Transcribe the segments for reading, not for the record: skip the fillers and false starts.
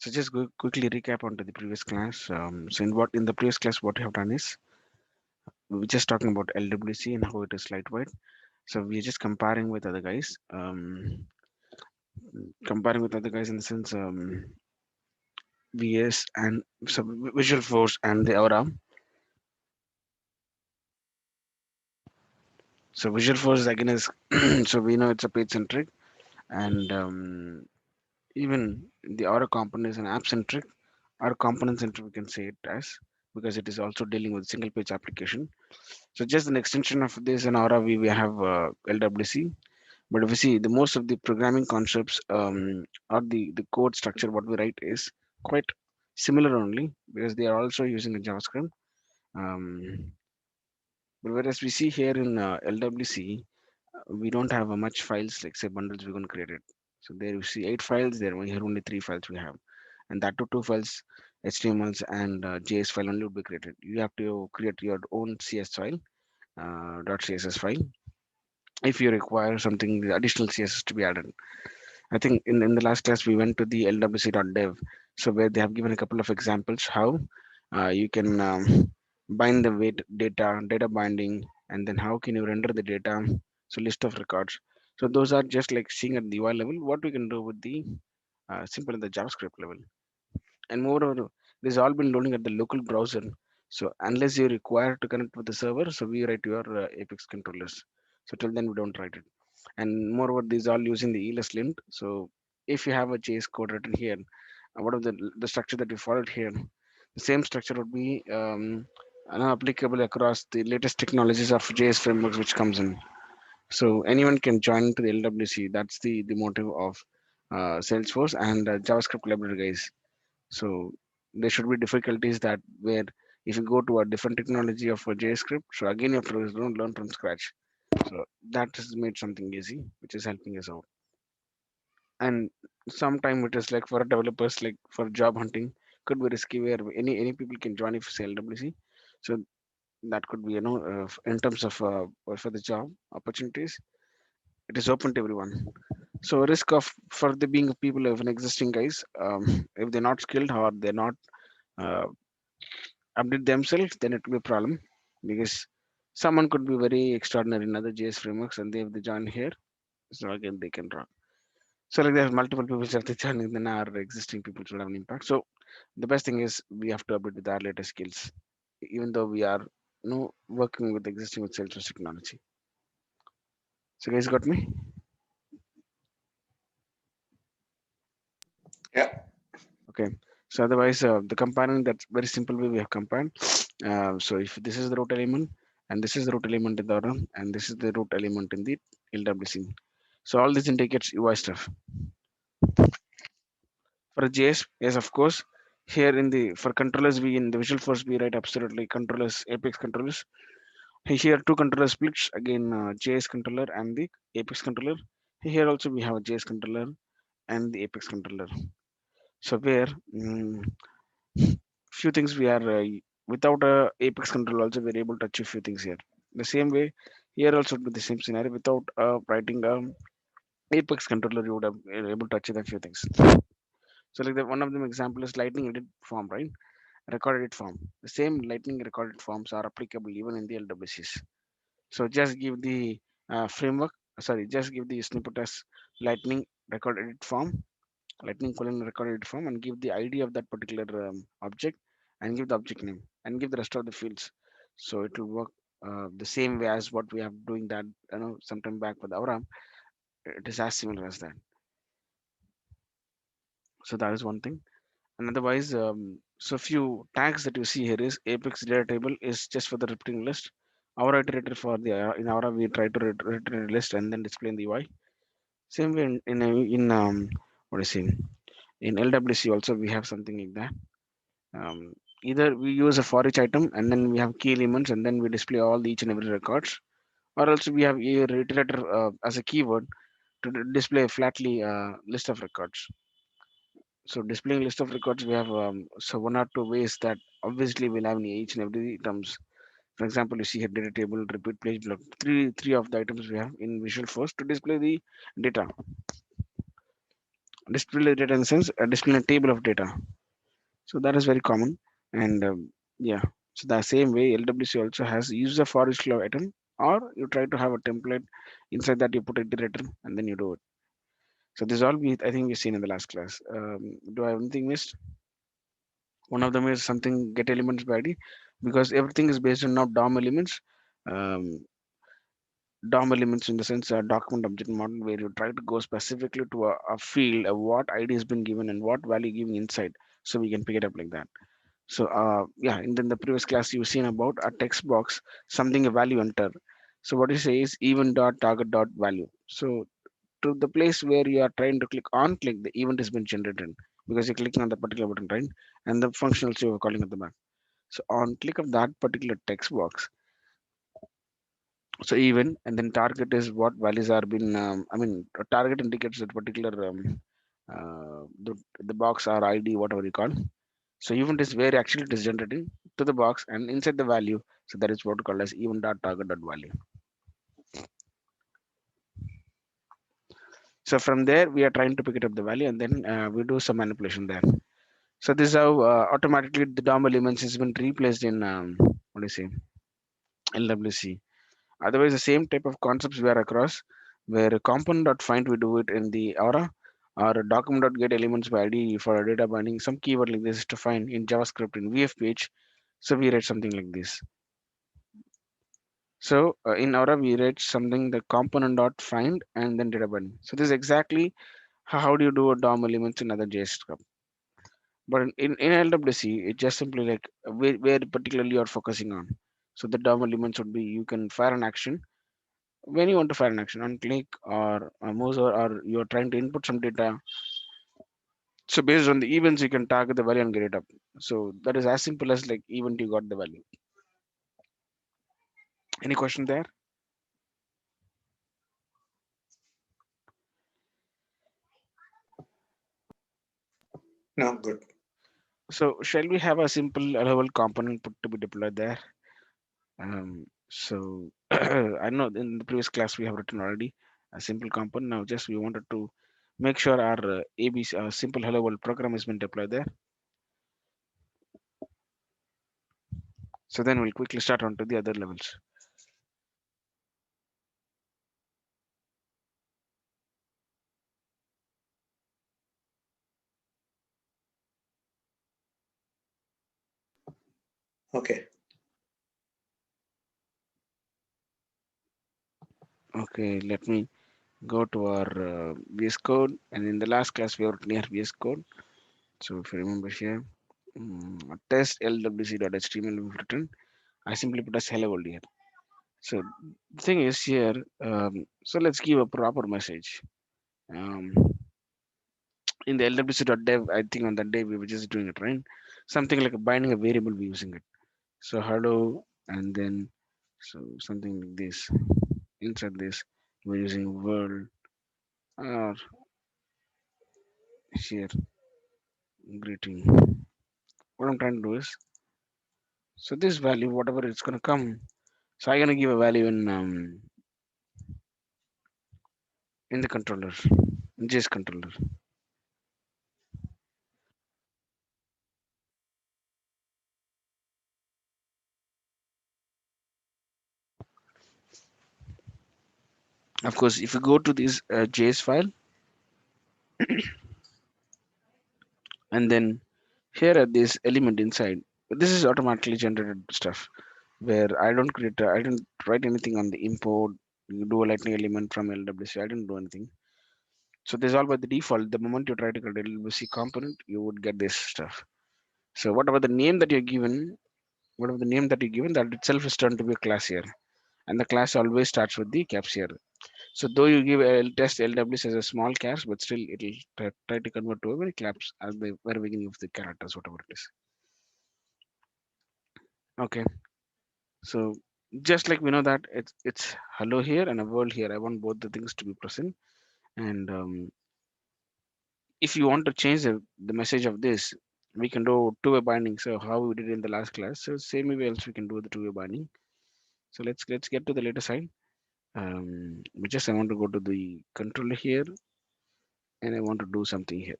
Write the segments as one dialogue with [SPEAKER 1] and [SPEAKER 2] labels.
[SPEAKER 1] So just quickly recap onto the previous class. So in the previous class, what we have done is we were just talking about LWC and how it is lightweight. So we are just comparing with other guys. Comparing with other guys in the sense VS and so Visual Force and the Aura. So Visual Force again is so we know it's a page centric, and even the Aura component is an app centric or component centric. We can say it as because it is also dealing with single page application. So just an extension of this in Aura, we have LWC. But if you see the most of the programming concepts or the code structure, what we write is quite similar only because they are also using a JavaScript. Um, but whereas we see here in LWC, we don't have much files like say bundles we're going to create it. So there you see 8 files. There we here only 3 files we have, and that two files, HTMLs and JS file only would be created. You have to create your own CS file, .css file if you require something additional CSS to be added. I think in the last class we went to the LWC.dev, so where they have given a couple of examples how you can bind the weight data binding, and then how can you render the data, so list of records. So those are just like seeing at the UI level what we can do with the simple at the JavaScript level. And moreover, this all been loading at the local browser. So unless you require to connect with the server, so we write your Apex controllers. So till then we don't write it. And moreover, these all using the ELS lint. So if you have a JS code written here, what of the structure that we followed here, the same structure would be applicable across the latest technologies of JS frameworks which comes in. So anyone can join to the LWC. That's the motive of Salesforce and JavaScript library guys. So there should be difficulties that where if you go to a different technology of a JavaScript, so again you have to learn from scratch. So that has made something easy, which is helping us out. And sometime it is like for developers, like for job hunting, could be risky where any people can join if say LWC. So that could be in terms of for the job opportunities, it is open to everyone. So risk of for the being of people of an existing guys, if they're not skilled or they're not uh, update themselves, then it will be a problem because someone could be very extraordinary in other JS frameworks and they join here. So again, they can rock. So like there's multiple people that they joining, then our existing people should have an impact. So the best thing is we have to update with our latest skills, even though we are working with existing with Salesforce technology. So guys got me?
[SPEAKER 2] Yeah.
[SPEAKER 1] Okay. So otherwise, the component that's very simple way we have combined. So if this is the root element and this is the root element in the order and this is the root element in the LWC. So all this indicates UI stuff. For JS, yes, of course. Here in the for controllers, we in the Visual Force we write absolutely controllers, Apex controllers. Here two controller splits again, JS controller and the Apex controller. Here also we have a JS controller and the Apex controller. So where few things we are without a Apex controller also we're able to achieve few things here. The same way here also would be the same scenario without writing a Apex controller you would have been able to achieve a few things. So like the one of them example is lightning edit form, right? Record edit form. The same lightning recorded forms are applicable even in the LWCs. So just give the framework, sorry, just give the snippet as lightning record edit form, lightning colon record edit form, and give the ID of that particular object, and give the object name, and give the rest of the fields. So it will work the same way as what we have doing that sometime back with Aura. It is as similar as that. So that is one thing. And otherwise, so few tags that you see here is Apex data table is just for the repeating list. Our iterator for the in Aura we try to return a list and then display in the UI. Same way in what is it in LWC also we have something like that. Um, Either we use a for each item and then we have key elements and then we display all the each and every records, or else we have a iterator as a keyword to display a flatly list of records. So displaying list of records, we have so one or two ways that obviously we'll have in each and every terms. For example, you see here data table, repeat page block. Three of the items we have in Visual Force to display the data. Display the data in the sense display a table of data. So that is very common. And yeah, so the same way LWC also has use a for each flow item, or you try to have a template inside that you put a iterator and then you do it. So this all we I think we've seen in the last class. Do I have anything missed? One of them is something get elements by ID, because everything is based on now DOM elements. Um, DOM elements in the sense document object model, where you try to go specifically to a field, what ID has been given and what value given inside, so we can pick it up like that. So yeah, in the previous class you've seen about a text box, something a value enter. So what you say is event dot target dot value. So to the place where you are trying to click, the event has been generated because you're clicking on the particular button, right? And the function also you're calling at the back. So on click of that particular text box, so even and then target is what values are been. I mean, a target indicates that particular the box or ID, whatever you call. So event is where actually it is generating to the box and inside the value. So that is what called as event dot target dot value. So from there we are trying to pick it up the value and then we do some manipulation there. So this is how automatically the DOM elements has been replaced in what do you say LWC. Otherwise, the same type of concepts we are across, where component.find we do it in the Aura, or document.get elements by ID for a data binding, some keyword like this to find in JavaScript in VFPH. So we write something like this. So in Aura we write something the component.find and then data binding. So this is exactly how do you do a DOM elements in other JS script. But in LWC, it's just simply like where particularly you're focusing on. So the DOM elements would be you can fire an action when you want to fire an action on click or mouse, or you're trying to input some data. So based on the events, you can target the value and get it up. So that is as simple as like event you got the value. Any question there?
[SPEAKER 2] No, good.
[SPEAKER 1] So shall we have a simple level component put to be deployed there? So I know in the previous class we have written already a simple component. Now just we wanted to make sure our ABC simple hello world program has been deployed there. So then we'll quickly start on to the other levels.
[SPEAKER 2] Okay.
[SPEAKER 1] Okay, let me go to our VS Code, and in the last class we were near VS Code. So if you remember here, test lwc.html we've written. I simply put as hello world here. So the thing is here, so let's give a proper message. Um, in the lwc.dev, I think on that day we were just doing it, right? Something like a binding a variable we're using it. So hello, and then so something like this. Inside this, we're using world or here greeting. What I'm trying to do is, so this value, whatever it's gonna come, so I'm gonna give a value in the controller, in JS controller. Of course, if you go to this JS file and then here at this element inside, this is automatically generated stuff where I don't write anything on the import. You do a lightning element from LWC. I didn't do anything. So this is all by the default. The moment you try to create LWC component, you would get this stuff. So whatever the name that you're given, whatever the name that you're given, that itself is turned to be a class here. And the class always starts with the caps here. So though you give a test LWC as a small caps, but still it'll try to convert to a very caps at the very beginning of the characters, whatever it is. Okay. So just like we know that it's hello here and a world here. I want both the things to be present. And if you want to change the message of this, we can do two-way binding. So how we did in the last class. So same way else we can do the two-way binding. So let's get to the later side. We just I want to go to the controller here. and I want to do something here.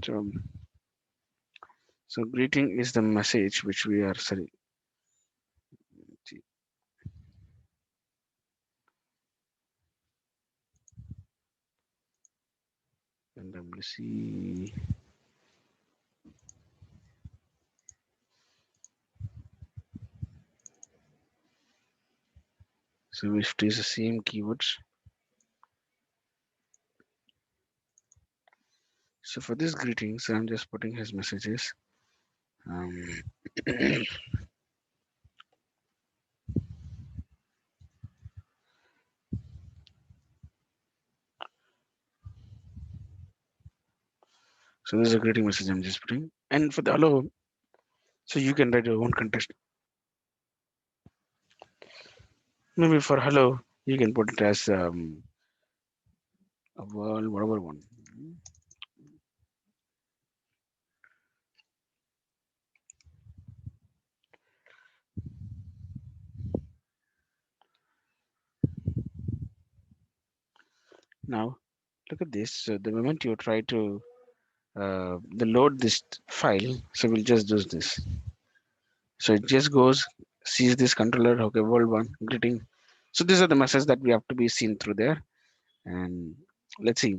[SPEAKER 1] so, so greeting is the message which we are sorry. LWC. So if it is the same keywords. So for this greetings, I'm just putting his messages. Um, so this is a greeting message I'm just putting. And for the hello, so you can write your own context. Maybe for hello, you can put it as a world, whatever one. Now, look at this. So the moment you try to the load this file, so we'll just do this. So it just goes, sees this controller, okay, world one, greeting. So these are the messages that we have to be seen through there. And let's see.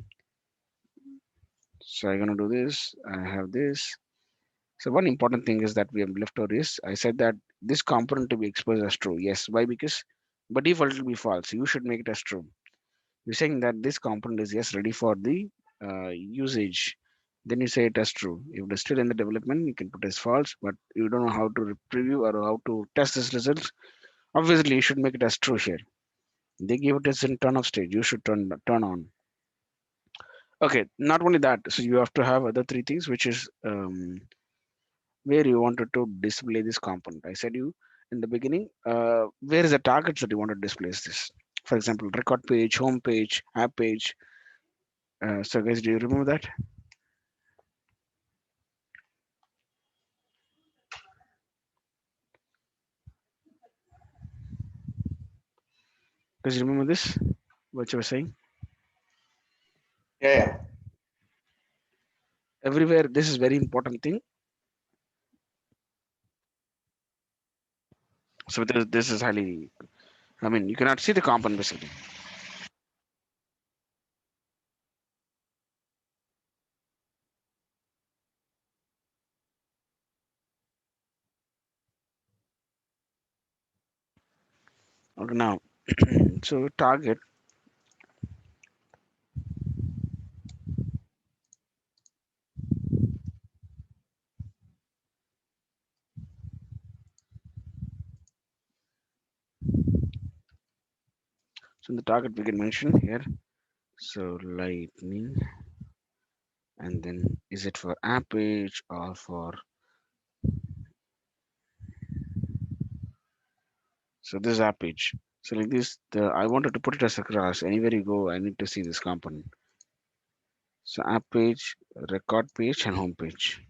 [SPEAKER 1] So I'm gonna do this. I have this. So one important thing is that we have left over is I said that this component to be exposed as true. Yes, why? Because by default it will be false. You should make it as true. You're saying that this component is yes ready for the usage. Then you say it as true. If it is still in the development, you can put as false. But you don't know how to preview or how to test this results. Obviously, you should make it as true here. They give it as in turn off stage. You should turn on. Okay, not only that. So you have to have other three things, which is where you wanted to display this component. I said you in the beginning, where is the targets that you want to display this? For example, record page, home page, app page. So guys, do you remember that? Guys, remember this? What you were saying?
[SPEAKER 2] Yeah, yeah.
[SPEAKER 1] Everywhere, this is very important thing. So this is highly. I mean, you cannot see the component basically. Okay, now, so target. So in the target we can mention here. So lightning, and then is it for app page or for? So this is app page. So like this, the I wanted to put it as a class. Anywhere you go, I need to see this component. So app page, record page, and home page.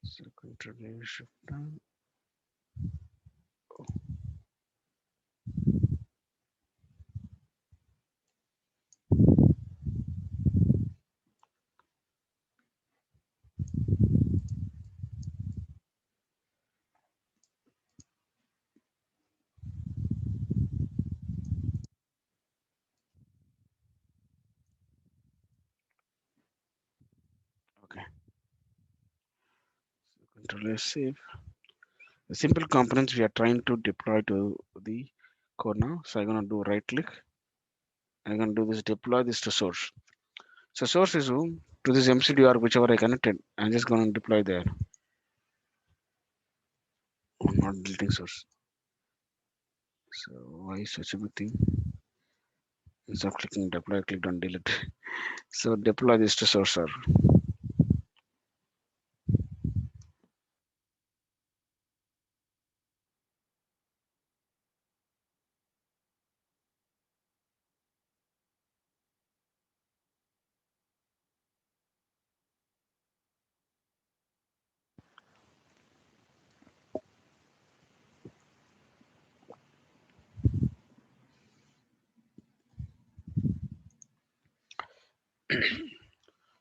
[SPEAKER 1] So control A, shift down. Okay. Control S save. The simple components we are trying to deploy to the code now. So I'm gonna do right click. I'm gonna do this deploy this to source. So source is who? To this MCDR whichever I connected. I'm just gonna deploy there. Oh, not deleting source. So why such a big thing? Instead of clicking deploy, I clicked on delete. So deploy this to source.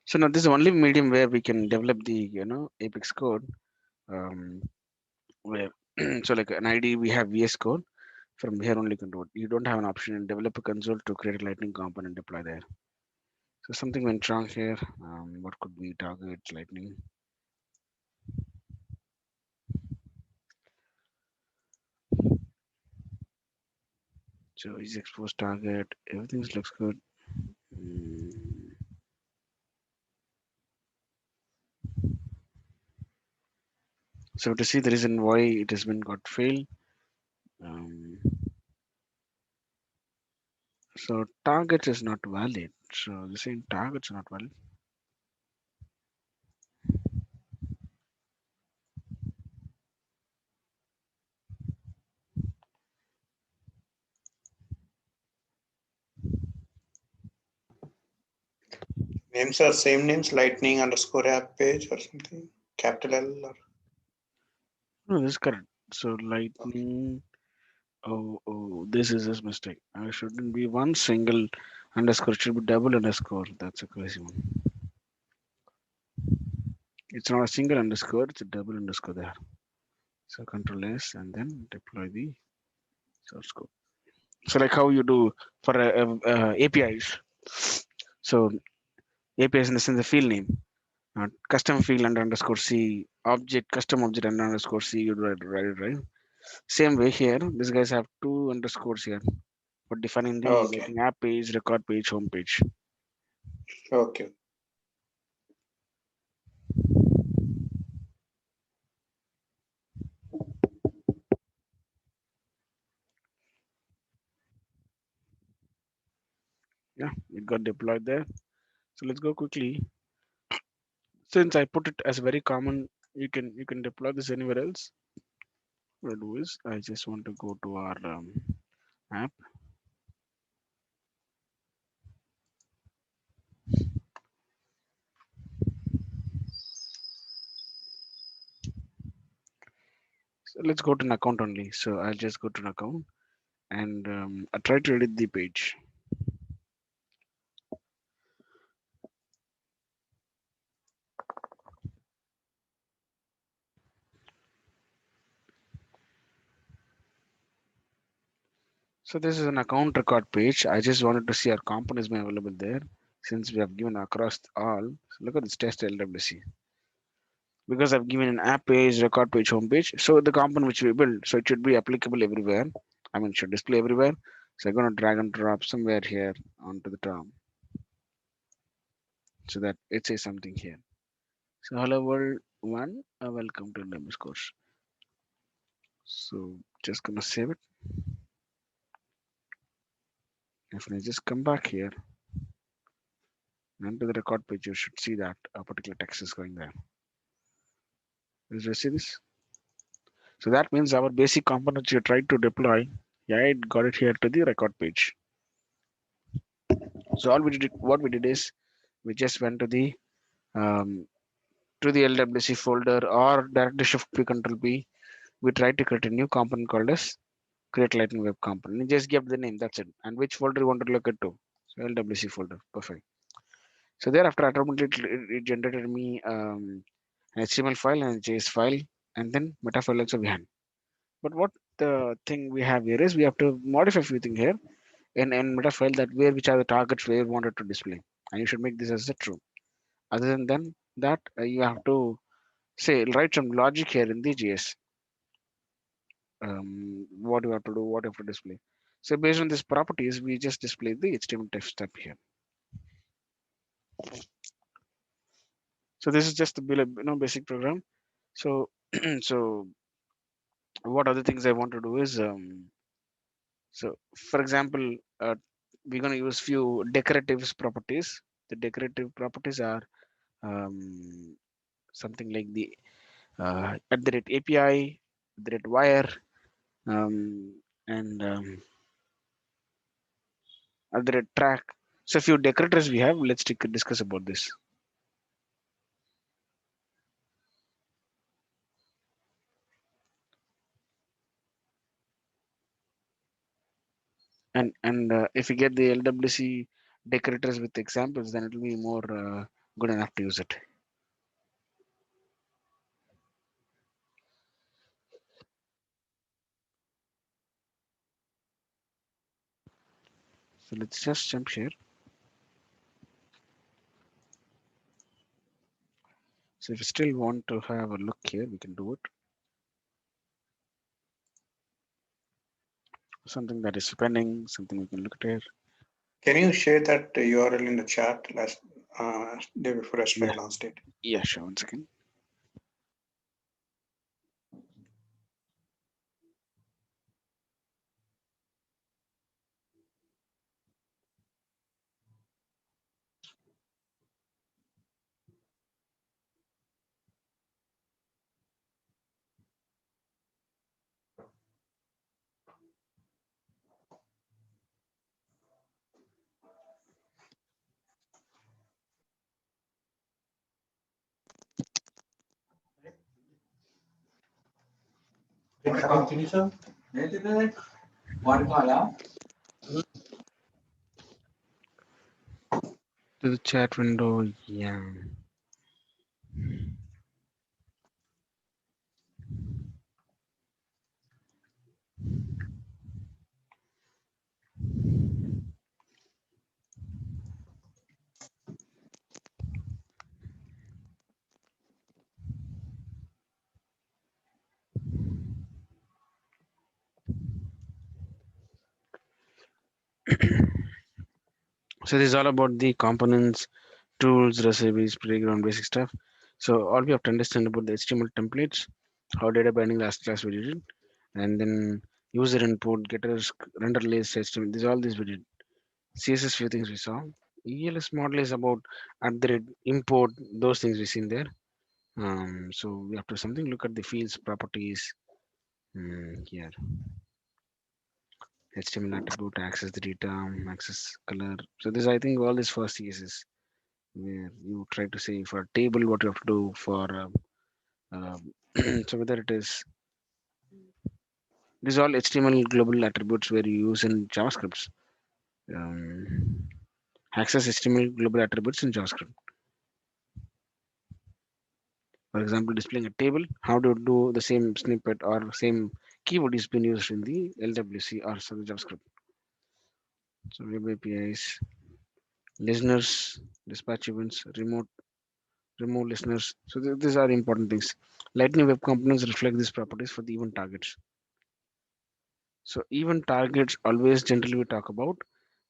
[SPEAKER 1] So now this is the only medium where we can develop the Apex code. Um, where so like an ID we have VS code. From here only you can do it. You don't have an option in developer console to create a lightning component deploy there. So something went wrong here. What could be target lightning? So is exposed target. Everything looks good. Mm, so to see the reason why it has been got failed. Um, so target is not valid. So the same targets are not valid.
[SPEAKER 2] Names are same names, lightning underscore app page or something. Capital L or
[SPEAKER 1] No, this is correct. So lightning. Oh, this is his mistake. I shouldn't be one single underscore. It should be double underscore. That's a crazy one. It's not a single underscore. It's a double underscore there. So Control S and then deploy the source code. So like how you do for APIs. So APIs in the sense the field name, custom field under underscore C, object custom object under underscore C. You write it right. Same way here. These guys have two underscores here for defining the
[SPEAKER 2] okay,
[SPEAKER 1] lighting app page, record page, home page.
[SPEAKER 2] okay.
[SPEAKER 1] Yeah, it got deployed there. So let's go quickly. Since I put it as very common, you can deploy this anywhere else. What I do is I just want to go to our app. So let's go to an account only. So I'll just go to an account and I try to edit the page. So this is an account record page. I just wanted to see our components being available there since we have given across all. So look at this test LWC because I've given an app page, record page, home page. So the component which we build, so it should be applicable everywhere. I mean, it should display everywhere. So I'm going to drag and drop somewhere here onto the top so that it says something here. So hello world one, welcome to LWC course. So just gonna save it. If I just come back here and to the record page, you should see that a particular text is going there. Did you see this? So that means our basic components you tried to deploy, yeah, it got it here to the record page. So all we did, what we did is we just went um, to the LWC folder or directly shift P control P. We tried to create a new component called as create lightning web component. You just give the name, that's it. And which folder you want to look at to. So LWC folder, perfect. So thereafter, automatically it generated me an HTML file and a JS file, and then meta file also behind. But what the thing we have here is we have to modify a few things here in meta file that where which are the targets where you wanted to display, and you should make this as a true. Other than that, you have to say write some logic here in the JS. What you have to do, what you have to display. So based on these properties, we just display the HTML text step here. So this is just the basic program. So so what other things I want to do is so for example, we're going to use few decorative properties. The decorative properties are um, something like the at the rate API, at the rate wire, and at the rate track. So few decorators we have. Let's discuss about this. And if you get the LWC decorators with examples, then it will be more good enough to use it. So let's just jump here. So if you still want to have a look here, we can do it. Something that is pending, something we can look at here.
[SPEAKER 2] Can you share that URL in the chat last day before yesterday,
[SPEAKER 1] Yeah,
[SPEAKER 2] last date?
[SPEAKER 1] yeah, sure. One second. To the chat window, yeah. So this is all about the components, tools, recipes, playground, basic stuff. So all we have to understand about the HTML templates, how data binding last class we did it, and then user input, getters, render list, HTML. These all these we did. CSS few things we saw. ELS model is about at the rate, import, those things we seen there. So we have to something look at the fields, properties, here. HTML attribute, access the data, access color. So this I think all this for CSS where you try to say for a table what you have to do for so whether it is these all HTML global attributes where you use in JavaScript. Um, access HTML global attributes in JavaScript. For example, displaying a table, how to do the same snippet or same keyword is being used in the LWC or some JavaScript. So web APIs, listeners, dispatch events, remote listeners. So these are important things. Lightning Web Components reflect these properties for the event targets. So event targets always generally we talk about.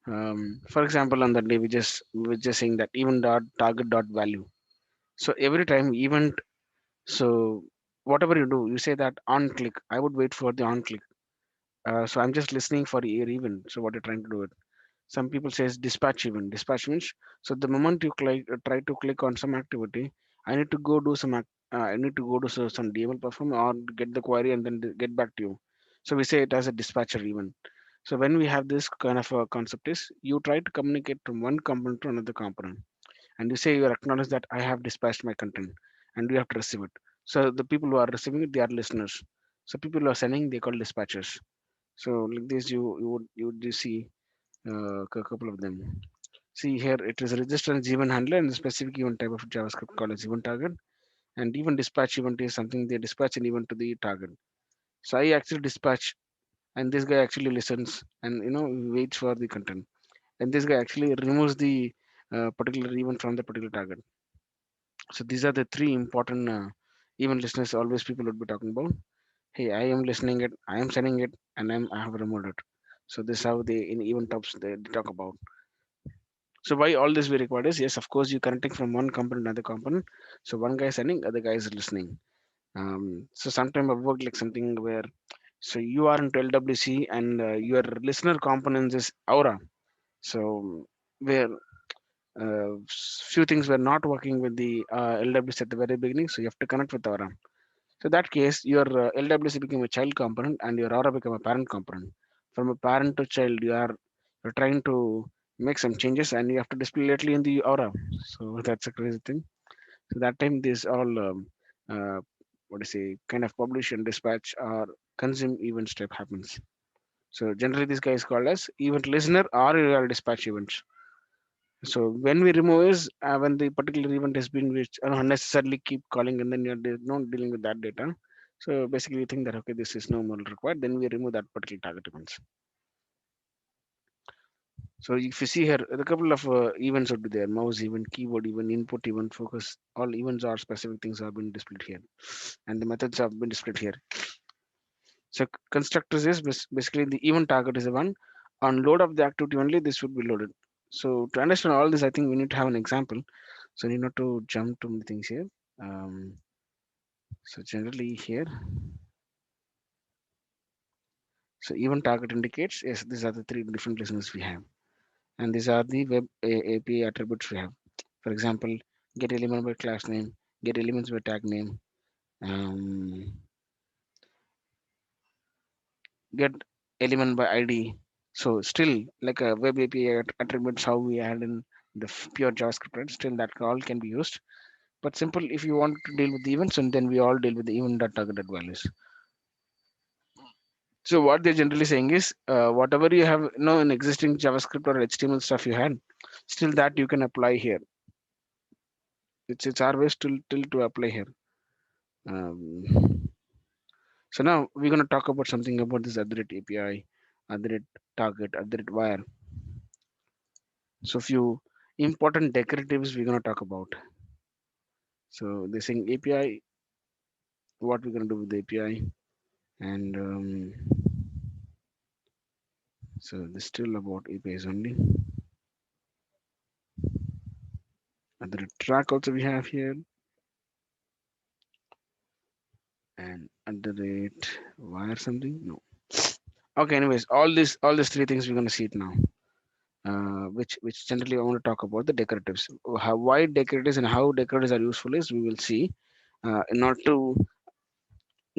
[SPEAKER 1] For example, on that day we just saying that event dot target dot value. So every time event, so whatever you do, you say that on click. I would wait for the on click. So I'm just listening for your event. So what you're trying to do it. Some people says dispatch event. Dispatch means so the moment you try to click on some activity, I need to go do I need to go to some DML perform or get the query and then get back to you. So we say it as a dispatcher event. So when we have this kind of a concept is you try to communicate from one component to another component and you say you acknowledge that I have dispatched my content and you have to receive it. So the people who are receiving it, they are listeners. So people who are sending, they call dispatchers. So like this, you see a couple of them. See here, it is registered as event handler and the specific event type of JavaScript called as event target. And even dispatch event is something they dispatch an event to the target. So I actually dispatch, and this guy actually listens and waits for the content. And this guy actually removes the particular event from the particular target. So these are the three important event listeners. Always people would be talking about. Hey, I am listening it, I am sending it, and I have removed it. So this is how they in event types they talk about. So why all this we required is yes, of course, you connecting from one component to another component. So one guy is sending, other guy is listening. So sometime I've worked like something where so you are into LWC and your listener components is Aura. So where few things were not working with the LWC at the very beginning, so you have to connect with Aura. So that case, your LWC became a child component and your Aura became a parent component. From a parent to child, you're trying to make some changes and you have to display lately in the Aura. So that's a crazy thing. So that time, this all uh, what do you say, kind of publish and dispatch or consume event step happens. So generally, this guy is called as event listener or your dispatch events. So when we remove is when the particular event has been which unnecessarily keep calling and then you're not dealing with that data. So basically we think that okay, this is no more required, then we remove that particular target events. So if you see here, a couple of events would be there: mouse event, keyboard event, input event, focus. All events or specific things have been displayed here, and the methods have been displayed here. So constructors is basically the event target is the one. On load of the activity only, this would be loaded. So to understand all this, I think we need to have an example. So you need not to jump too many things here. Um, so generally here, so event target indicates yes, these are the three different listeners we have, and these are the web API attributes we have. For example, get element by class name, get elements by tag name, um, get element by ID. So still like a web API attributes how we add in the pure JavaScript, right? Still that all can be used. But simple if you want to deal with the events, and then we all deal with the event targeted values. So what they're generally saying is whatever you have in existing JavaScript or HTML stuff you had, still that you can apply here. It's our way still to apply here. Um, so now we're gonna talk about something about this other API, other target, other wire. So few important decoratives we're gonna talk about. So they're saying API, what we're gonna do with the API, and so this still about APIs only. Other track also we have here, and at the rate wire something. No. Okay. Anyways, all these three things we're gonna see it now. Which generally I want to talk about the decoratives. Why decoratives and how decoratives are useful is we will see. In order to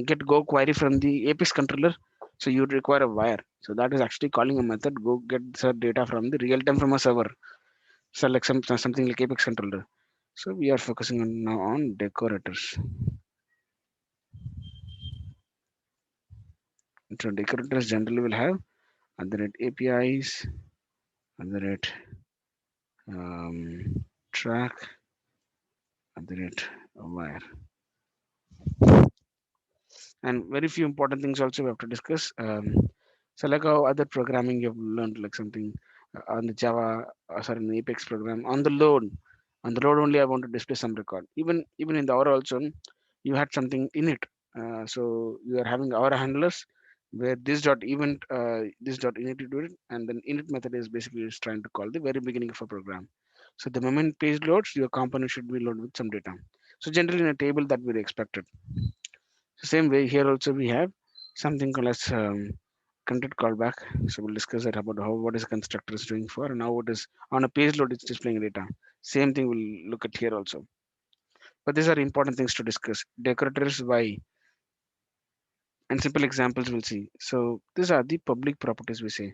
[SPEAKER 1] get go query from the Apex controller, so you'd require a wire. So that is actually calling a method go get the data from the real time from a server. So like something like Apex controller. So we are focusing on now on decorators. So decorators generally will have other rate APIs, other rate track, other rate wire, and very few important things also we have to discuss. So like how other programming you've learned like something on the Java, sorry, in the Apex program on the load only I want to display some record. Even in the Aura also, you had something in it. So you are having Aura handlers where this dot event, this dot init to do it, and then init method is basically is trying to call the very beginning of a program. So the moment page loads, your component should be loaded with some data. So generally in a table that we expected. So same way here also we have something called as content callback. So we'll discuss that about how what is constructor is doing for and how it is on a page load it's displaying data. Same thing we'll look at here also. But these are important things to discuss. Decorators why and simple examples we'll see. So these are the public properties we say.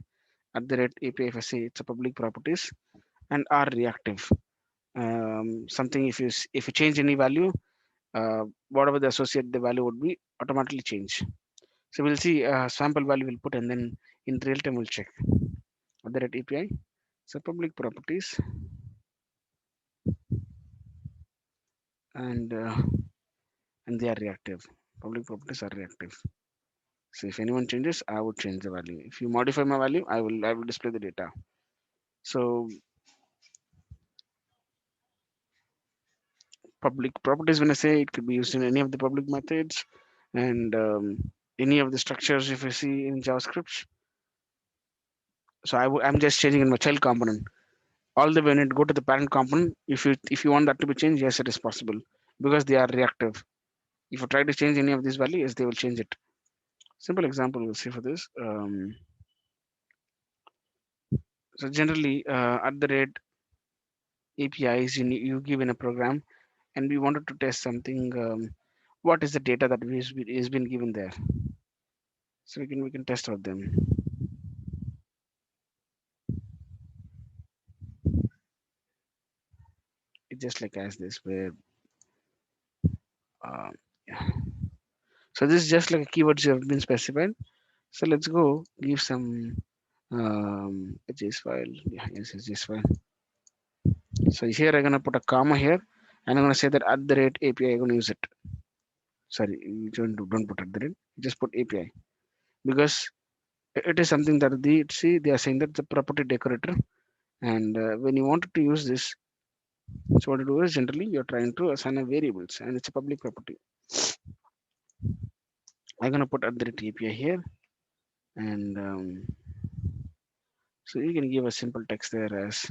[SPEAKER 1] At the rate API if I say it's a public properties and are reactive. Something if you change any value, whatever the associate the value would be automatically change. So we'll see sample value we'll put and then in real time we'll check other at API. So public properties and and they are reactive. Public properties are reactive. So if anyone changes, I would change the value. If you modify my value, I will display the data. So public properties when I say it could be used in any of the public methods and any of the structures if you see in JavaScript. So I'm just changing in my child component. All the when it go to the parent component, if you want that to be changed, yes, it is possible because they are reactive. If you try to change any of these values, they will change it. Simple example we'll see for this. So generally, at the rate APIs you give in a program, and we wanted to test something. What is the data that is been given there? So we can test out them. It's just like as this where uh, yeah. So this is just like a keywords you have been specified. So let's go give some a JS file. Yeah, yes, it's JS file. So here I'm gonna put a comma here, and I'm gonna say that at the rate API. I'm gonna use it. Sorry, you don't put at the rate. Just put API because it is something that they are saying that the property decorator, and when you wanted to use this, so what to do is generally you're trying to assign a variables, and it's a public property. I'm gonna put at the rate API here, and so you can give a simple text there as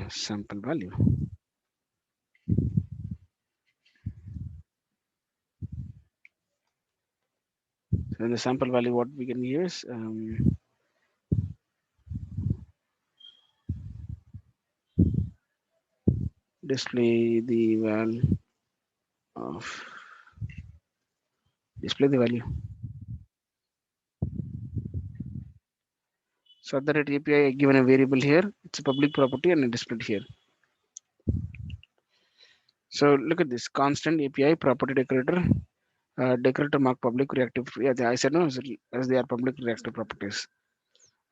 [SPEAKER 1] sample value. So in the sample value, what we can use display the val of display the value. So at the rate API given a variable here, it's a public property and it's displayed here. So look at this constant API property decorator, decorator mark public reactive. Yeah, I said no, as they are public reactive properties.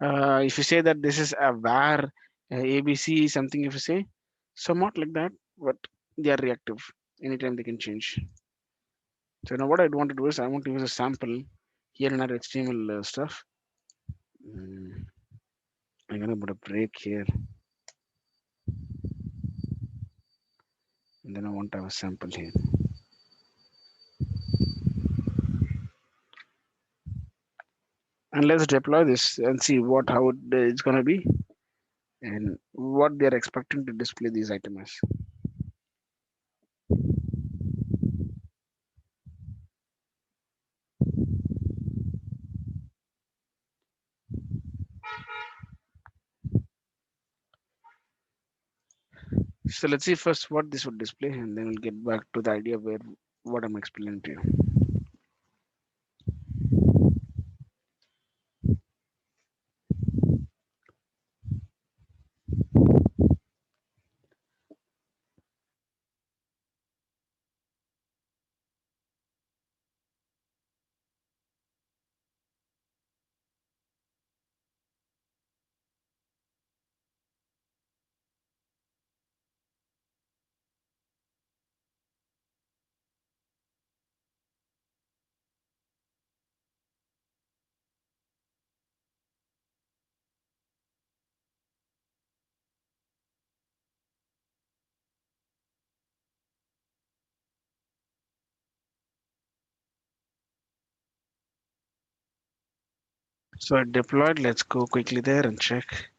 [SPEAKER 1] If you say that this is a var ABC something, if you say somewhat like that, but they are reactive. Anytime they can change. So now what I want to do is I want to use a sample here in our HTML stuff. Mm, I'm gonna put a break here, and then I want to have a sample here. And let's deploy this and see what how it's gonna be and what they're expecting to display these items. So let's see first what this would display, and then we'll get back to the idea where what I'm explaining to you. So I deployed. Let's go quickly there and check.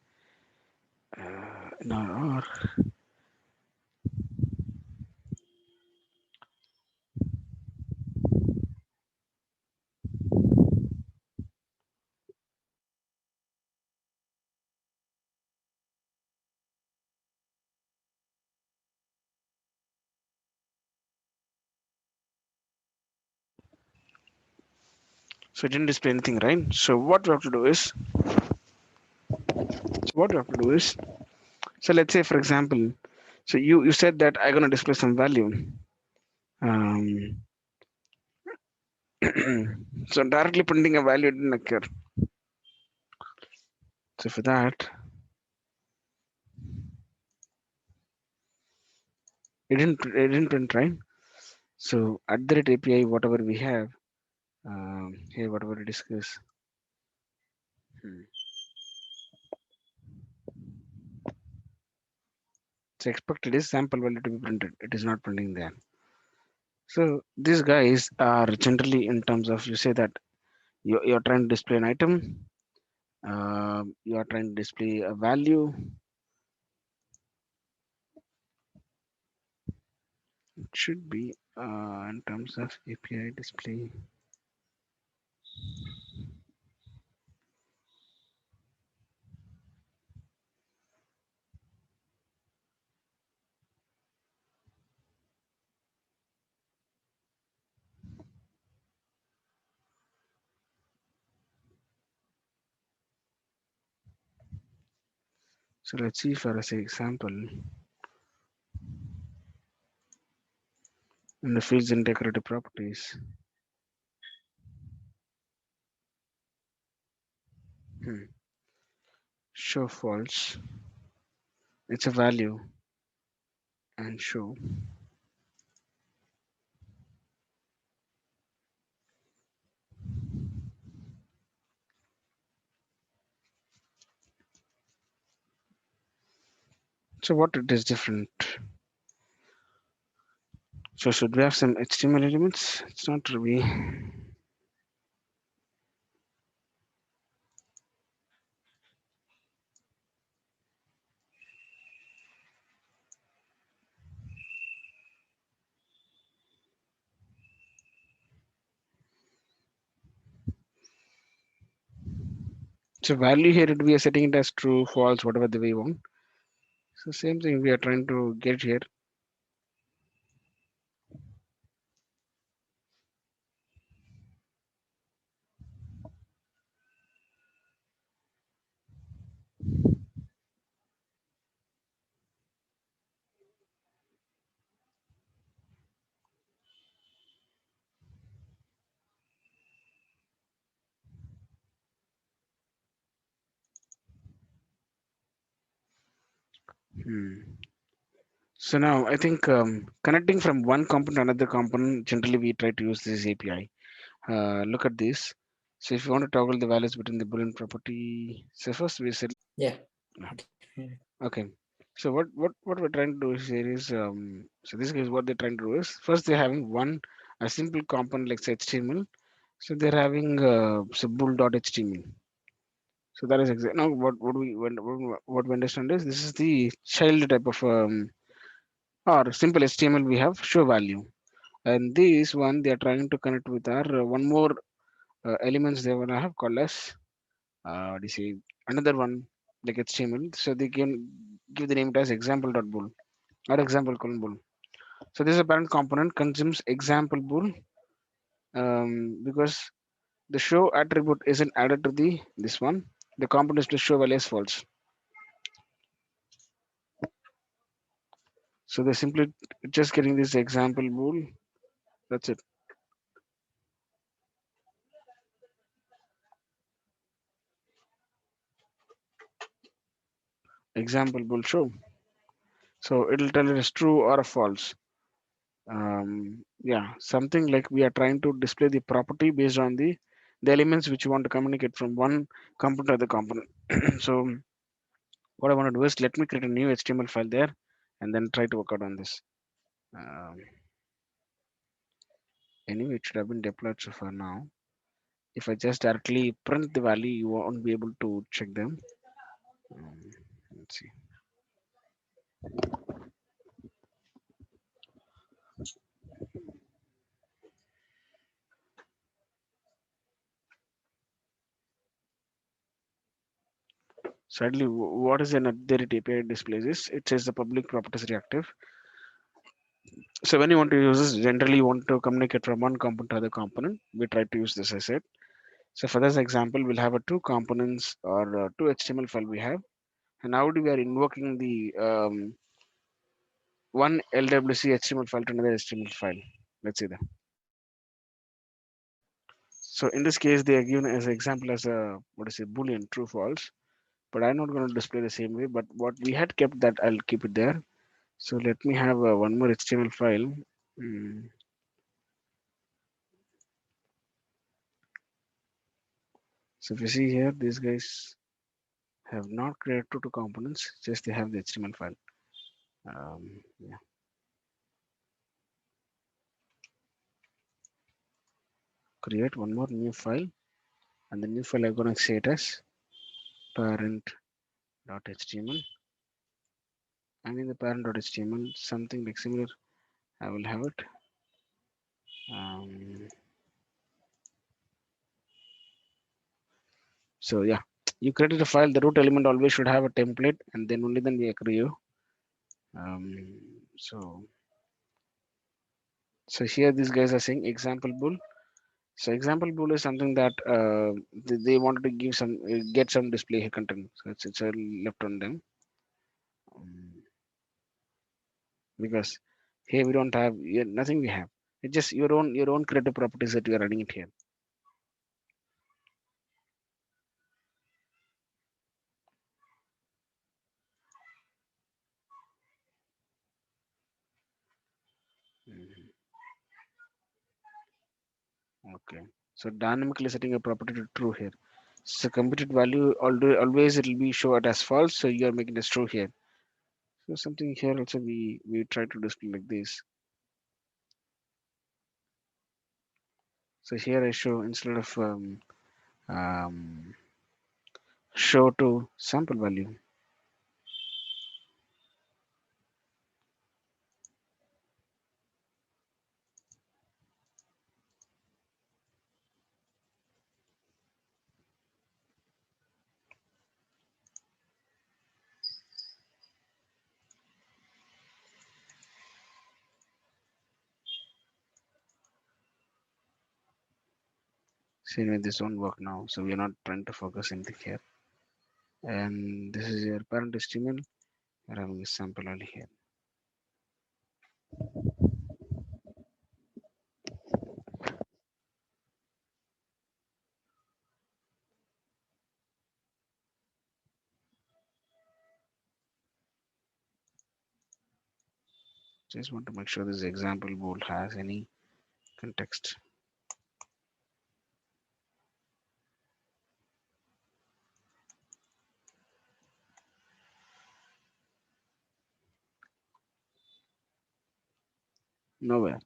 [SPEAKER 1] In our org. So it didn't display anything, right? So what we have to do is, so let's say for example, so you said that I'm gonna display some value. Um, so directly printing a value didn't occur. So for that, it didn't print, right? So at the rate API, whatever we have here, whatever we discuss, hmm, it's expected is sample value to be printed. It is not printing there. So these guys are generally in terms of you say that you're trying to display an item, you are trying to display a value. It should be in terms of API display. So let's see for as an example in the fields and decorative properties. Hmm. Show false. It's a value. and show. So what it is different? So should we have some HTML elements? It's not really. So value here we are setting it as true, false, whatever the way we want. So same thing we are trying to get here. Hmm. So now I think connecting from one component to another component, generally we try to use this API. Look at this. So if you want to toggle the values between the boolean property, so first we set.
[SPEAKER 3] Yeah.
[SPEAKER 1] Yeah.
[SPEAKER 3] Okay.
[SPEAKER 1] Okay. So what we're trying to do here is so this is what they're trying to do is first they're having one a simple component like say HTML. So they're having so bool.html. So that is exactly now what we understand is this is the child type of or simple HTML we have show value, and this one they are trying to connect with our one more elements they want to have called as what do you say another one like HTML. So they can give the name as example.bool or example colon bool. So this is a parent component consumes example bool because the show attribute isn't added to the this one. The component is to show value as false. So they're simply just getting this example bool. That's it. Example bool show. So it'll tell it is true or a false. Yeah, something like we are trying to display the property based on the elements which you want to communicate from one component to the component. So what I want to do is let me create a new HTML file there and then try to work out on this. Um, anyway, it should have been deployed so far now. If I just directly print the value, you won't be able to check them. Um, let's see. Sadly, what is an updated API displays is it says the public properties reactive. So when you want to use this, generally you want to communicate from one component to other component. We try to use this as it. So for this example, we'll have a two components or two HTML file we have. And now we are invoking the one LWC HTML file to another HTML file. Let's see that. So in this case, they are given as an example as a what is it boolean true false. But I'm not going to display the same way. But what we had kept that I'll keep it there. So let me have one more HTML file. Mm, So if you see here, these guys have not created two components, just they have the HTML file. Yeah. Create one more new file, and the new file I'm gonna say it as parent.html, and in the parent.html, something like similar, I will have it. Um, so yeah, you created a file. The root element always should have a template, and then only then we agree you. Um, so so here these guys are saying example bool. So example bool is something that they wanted to give some get some display content. So it's left on them because here we don't have nothing we have. It's just your own creative properties that you are running it here. Okay. So dynamically setting a property to true here. So computed value always it will be shown as false. So you are making it true here. So something here also we try to display like this. So here I show instead of um, show to sample value. See, anyway, this won't work now. So we are not trying to focus anything here. And this is your parent HTML. We're having a sample only here. Just want to make sure this example bold has any context. Nowhere.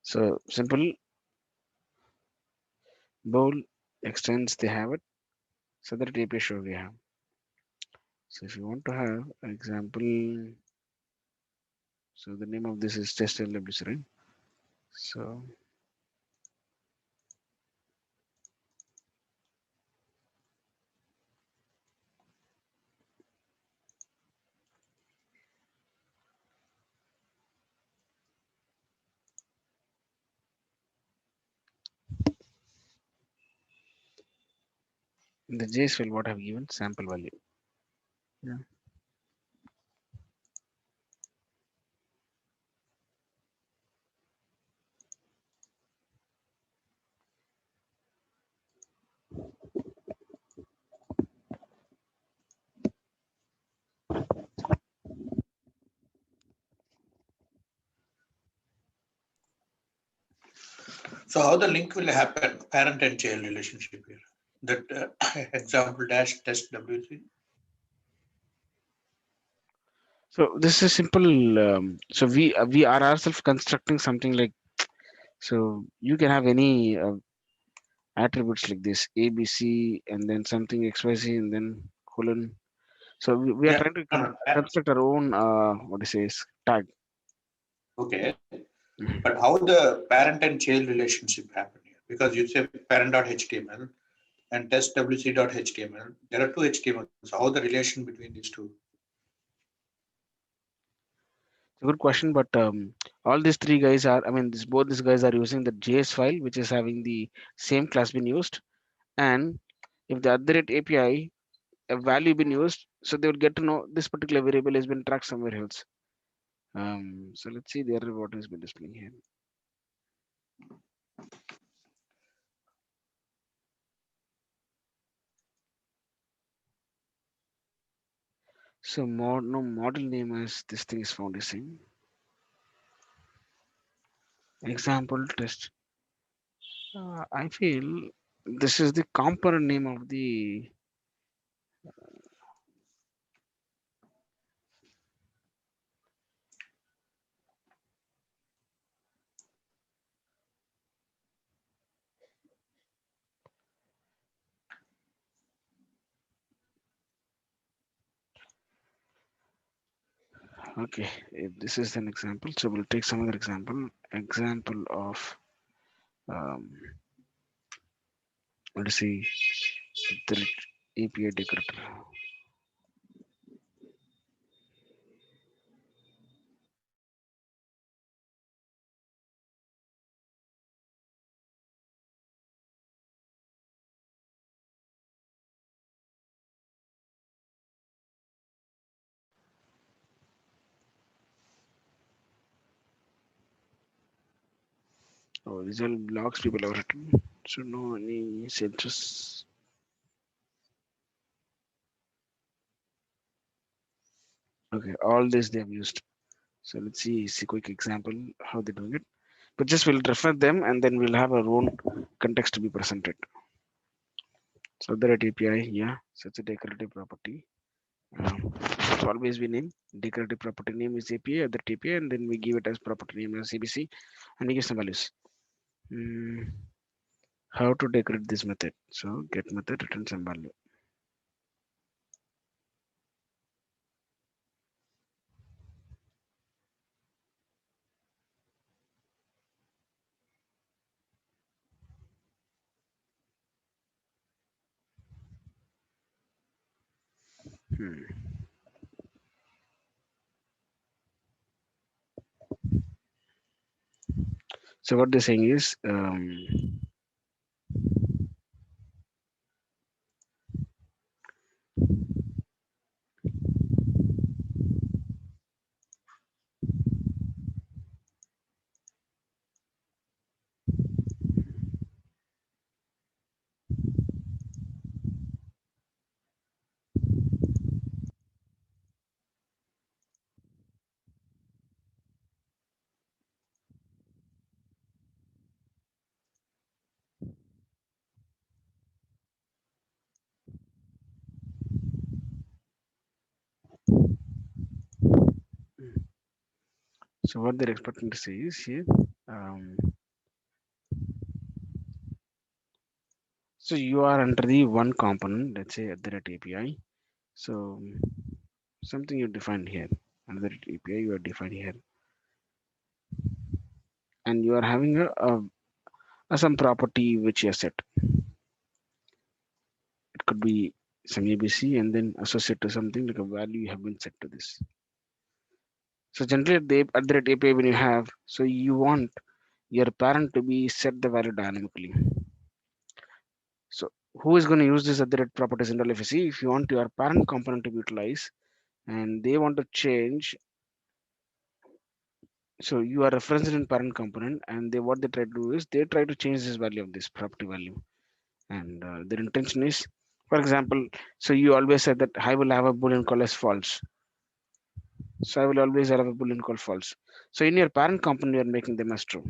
[SPEAKER 1] So simple bold extends they have it. So that API show we have. So if you want to have an example, so the name of this is test LWC, right? So in the JS file, what I've given sample value. Yeah.
[SPEAKER 3] So how the link will happen, parent and child relationship here? That example dash test WC.
[SPEAKER 1] So this is simple. So we are ourselves constructing something like so. You can have any attributes like this A B C and then something X Y Z and then colon. So we are
[SPEAKER 3] Yeah,
[SPEAKER 1] trying to
[SPEAKER 3] no, no,
[SPEAKER 1] construct our own what it says tag.
[SPEAKER 3] okay.
[SPEAKER 1] Mhm.
[SPEAKER 3] But how the parent and child relationship happen here? Because you say parent.html and test wc.html. There are two HTMLs. How the relation between these two?
[SPEAKER 1] It's a good question, but all these three guys are. I mean, both these guys are using the JS file, which is having the same class being used, and if the other API a value been used, so they will get to know this particular variable has been tracked somewhere else. So let's see the error what has been displaying here. So no model name as this thing is found is same. Example test. I feel this is the component name of the. Okay, if this is an example, so we'll take some other example. Example of let's see the API decorator. Oh, these are blocks people have written. So no any Salesforce. Okay, all this they have used. So let's see quick example how they're doing it. But just we'll refer them and then we'll have our own context to be presented. So the API, yeah, so it's a decorative property. It's always we name decorative property name is API or the API, and then we give it as property name as CBC, and we give some values. Mm, how to decorate this method? So get method return some value. Hmm. So what they're saying is, so what they're expecting to say is here. Um, so you are under the one component, let's say at the API. So something you defined here, another API you are defined here, and you are having a some property which you have set. It could be some ABC and then associate to something like a value you have been set to this. So generally at the API when you have, so you want your parent to be set the value dynamically. So who is going to use this at the properties in LWC? If you want your parent component to be utilized and they want to change, so you are referenced in parent component and they what they try to do is they try to change this value of this property value, and their intention is, for example, so you always said that I will have a boolean call as false. So I will always have a boolean call false. So in your parent component, you are making them as true.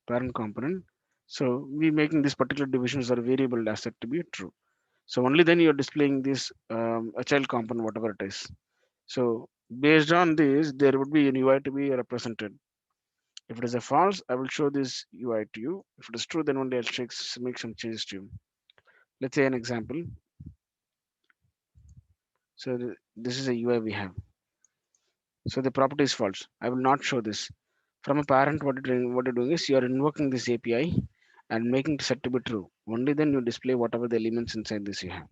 [SPEAKER 1] Parent component. So we making this particular divisions or variable asset to be true. So only then you are displaying this a child component, whatever it is. So based on this, there would be an UI to be represented. If it is a false, I will show this UI to you. If it is true, then only I'll make some changes to you. Let's say an example. So this is a UI we have. So the property is false. I will not show this. From a parent, what you're doing is you're invoking this API and making it set to be true. Only then you display whatever the elements inside this you have.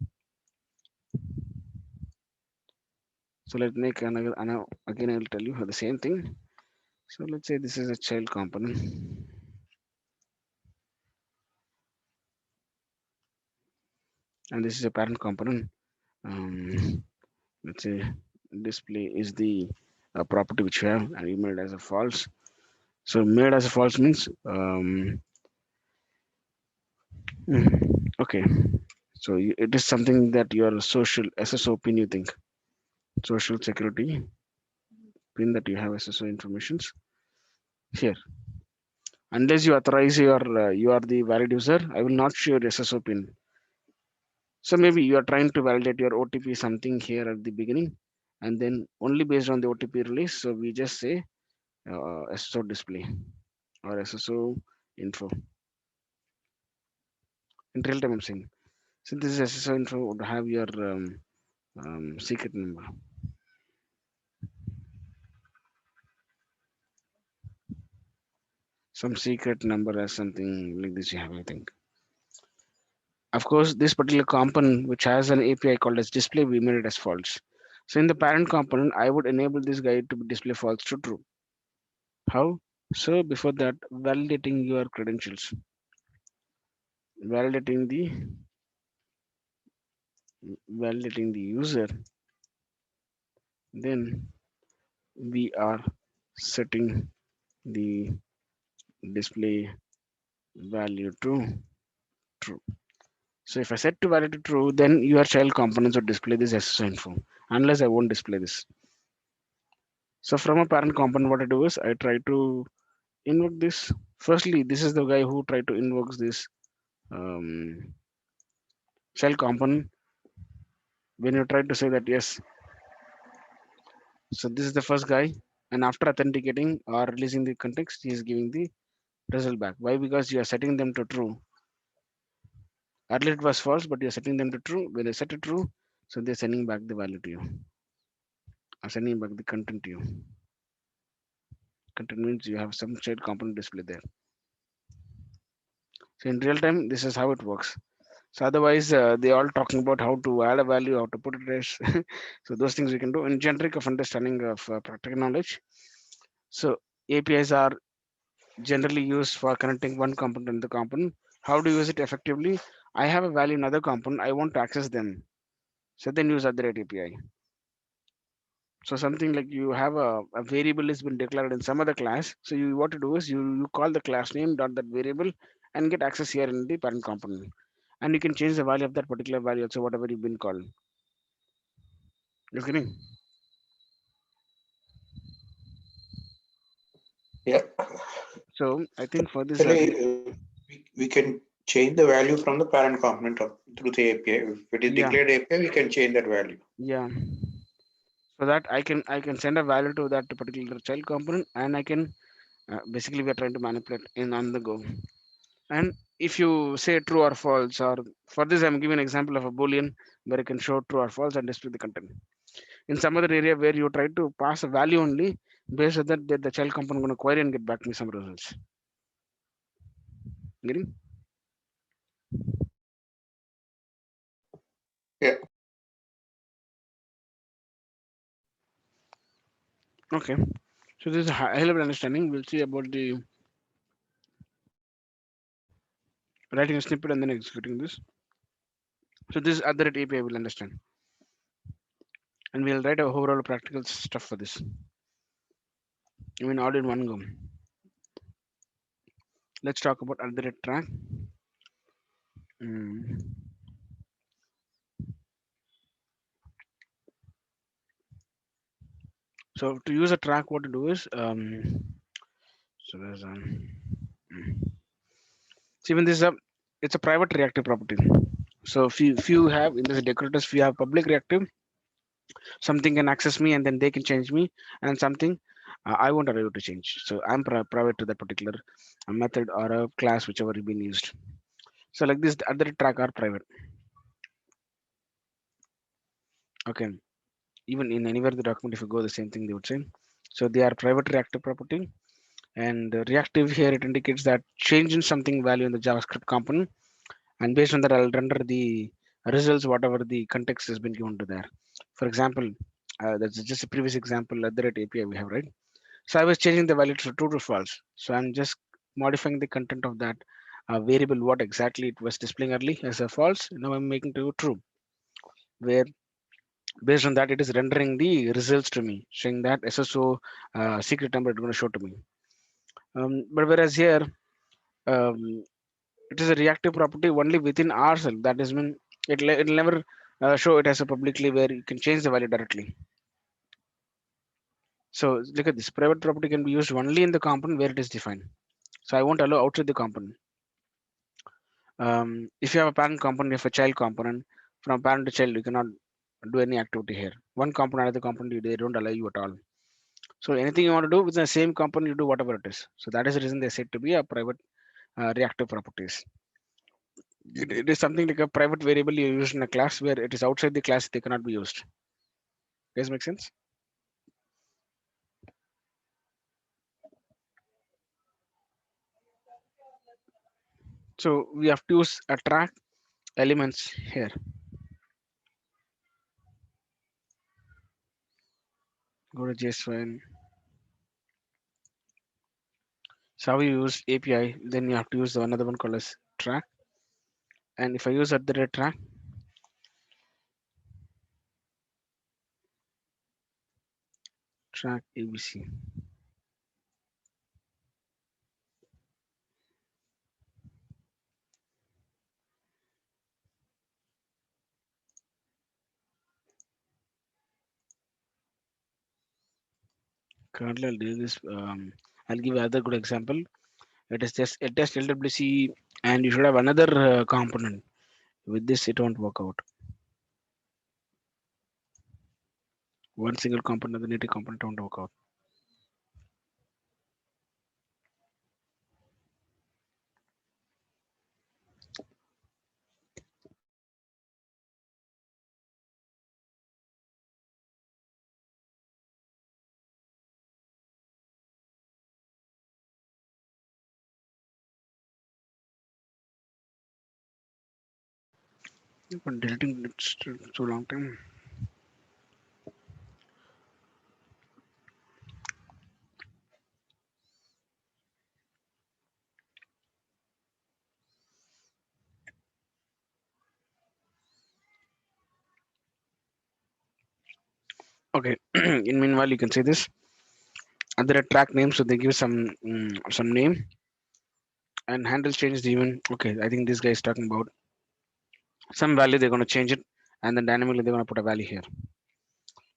[SPEAKER 1] So let's make another again I will tell you the same thing. So let's say this is a child component and this is a parent component. Um, let's say display is the property which you have and you made as a false. So made as a false means okay. So it is something that your social SSO pin you think social security pin that you have SSO informations here. Unless you authorize you are the valid user, I will not show your SSO pin. So maybe you are trying to validate your OTP something here at the beginning, and then only based on the OTP release. So we just say SSO display or SSO info. In real time, I'm saying. So this is SSO info would have your secret number. Some secret number as something like this you have, I think. Of course, this particular component which has an API called as display, we made it as false. So in the parent component, I would enable this guy to display false to true. How? So before that, validating your credentials, validating the validating the user, then we are setting the display value to true. So if I set to value to true, then your child components will display this SSO info. Unless I won't display this. So from a parent component, what I do is I try to invoke this. Firstly, this is the guy who tried to invoke this um, shell component. When you try to say that yes, so this is the first guy, and after authenticating or releasing the context, he is giving the result back. Why? Because you are setting them to true. Earlier it was false, but you are setting them to true. When they set it true, so they're sending back the value to you, or sending back the content to you. Content means you have some shared component display there. So in real time, this is how it works. So otherwise, they all talking about how to add a value, how to put it as. So those things we can do in generic of understanding of practical knowledge. So APIs are generally used for connecting one component and the component. How to use it effectively? I have a value in another component. I want to access them. So then use other API. So something like you have a variable has been declared in some other class. So you what to do is you call the class name dot that variable and get access here in the parent component. And you can change the value of that particular value also whatever you've been called. You getting?
[SPEAKER 2] Yeah.
[SPEAKER 1] So I think for this
[SPEAKER 2] Actually, we can change the value from the parent component through the API. If it is
[SPEAKER 1] yeah,
[SPEAKER 2] declared API, we can change that value.
[SPEAKER 1] yeah. So that I can send a value to that particular child component and I can basically we are trying to manipulate in on the go. And if you say true or false, or for this I'm giving an example of a boolean where you can show true or false and display the content. In some other area where you try to pass a value only, based on that the child component going to query and get back me some results. Getting?
[SPEAKER 2] Yeah.
[SPEAKER 1] Okay. So this is a high level understanding. We'll see about the writing a snippet and then executing this. So this other API will understand, and we'll write a overall practical stuff for this. I mean, all in one go. Let's talk about other track. Mm. So to use a track, what to do is so there's mm. So even this is a it's a private reactive property. So if you have in this decorators, if you have public reactive, something can access me and then they can change me, and something I won't allow you to change. So I'm private to that particular method or a class whichever is being used. So like this, the other track are private. Okay, even in anywhere the document, if you go the same thing they would say. So they are private reactive property, and reactive here it indicates that change in something value in the JavaScript component, and based on that I'll render the results whatever the context has been given to there. For example, that's just a previous example at the rate API we have, right? So I was changing the value to true to false. So I'm just modifying the content of that variable, what exactly it was displaying early as a false. Now I'm making to true, where based on that it is rendering the results to me, showing that SSO secret number it's going to show to me. But whereas here, um, it is a reactive property only within ourselves. That is mean it'll never show it as a publicly where you can change the value directly. So look at this private property can be used only in the component where it is defined. So I won't allow outside the component. If you have a parent component, if a child component, from parent to child, you cannot do any activity here. One component, other component, they don't allow you at all. So anything you want to do with the same component, you do whatever it is. So that is the reason they said to be a private reactive properties. It is something like a private variable you use in a class where it is outside the class, they cannot be used. Does make sense? So we have to use a track elements here. Go to JSON. So how you use API, then you have to use another one called as track. And if I use at the rate track ABC. Currently, I'll do this. I'll give another good example. It is just a test LWC, and you should have another component. With this, it won't work out. One single component, the native component won't work out. But deleting it's too long time. Okay. In meanwhile, you can say this. Other track name, so they give some name and handle changes even. Okay, I think this guy is talking about some value. They're going to change it, and then dynamically they're going to put a value here.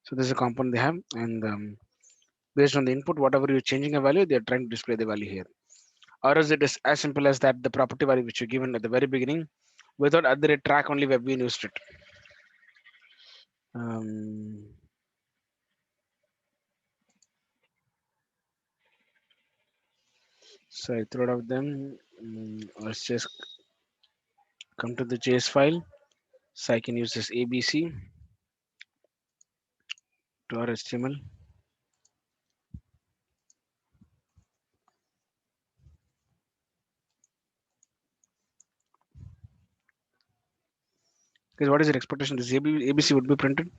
[SPEAKER 1] So this is a component they have, and based on the input, whatever you're changing a value, they're trying to display the value here. Or else it is as simple as that the property value which you given at the very beginning, without other track only we have been used it. Um, so I throw it out them. Let's just come to the JS file. So I can use this ABC to our HTML. Because what is your expectation? This ABC would be printed.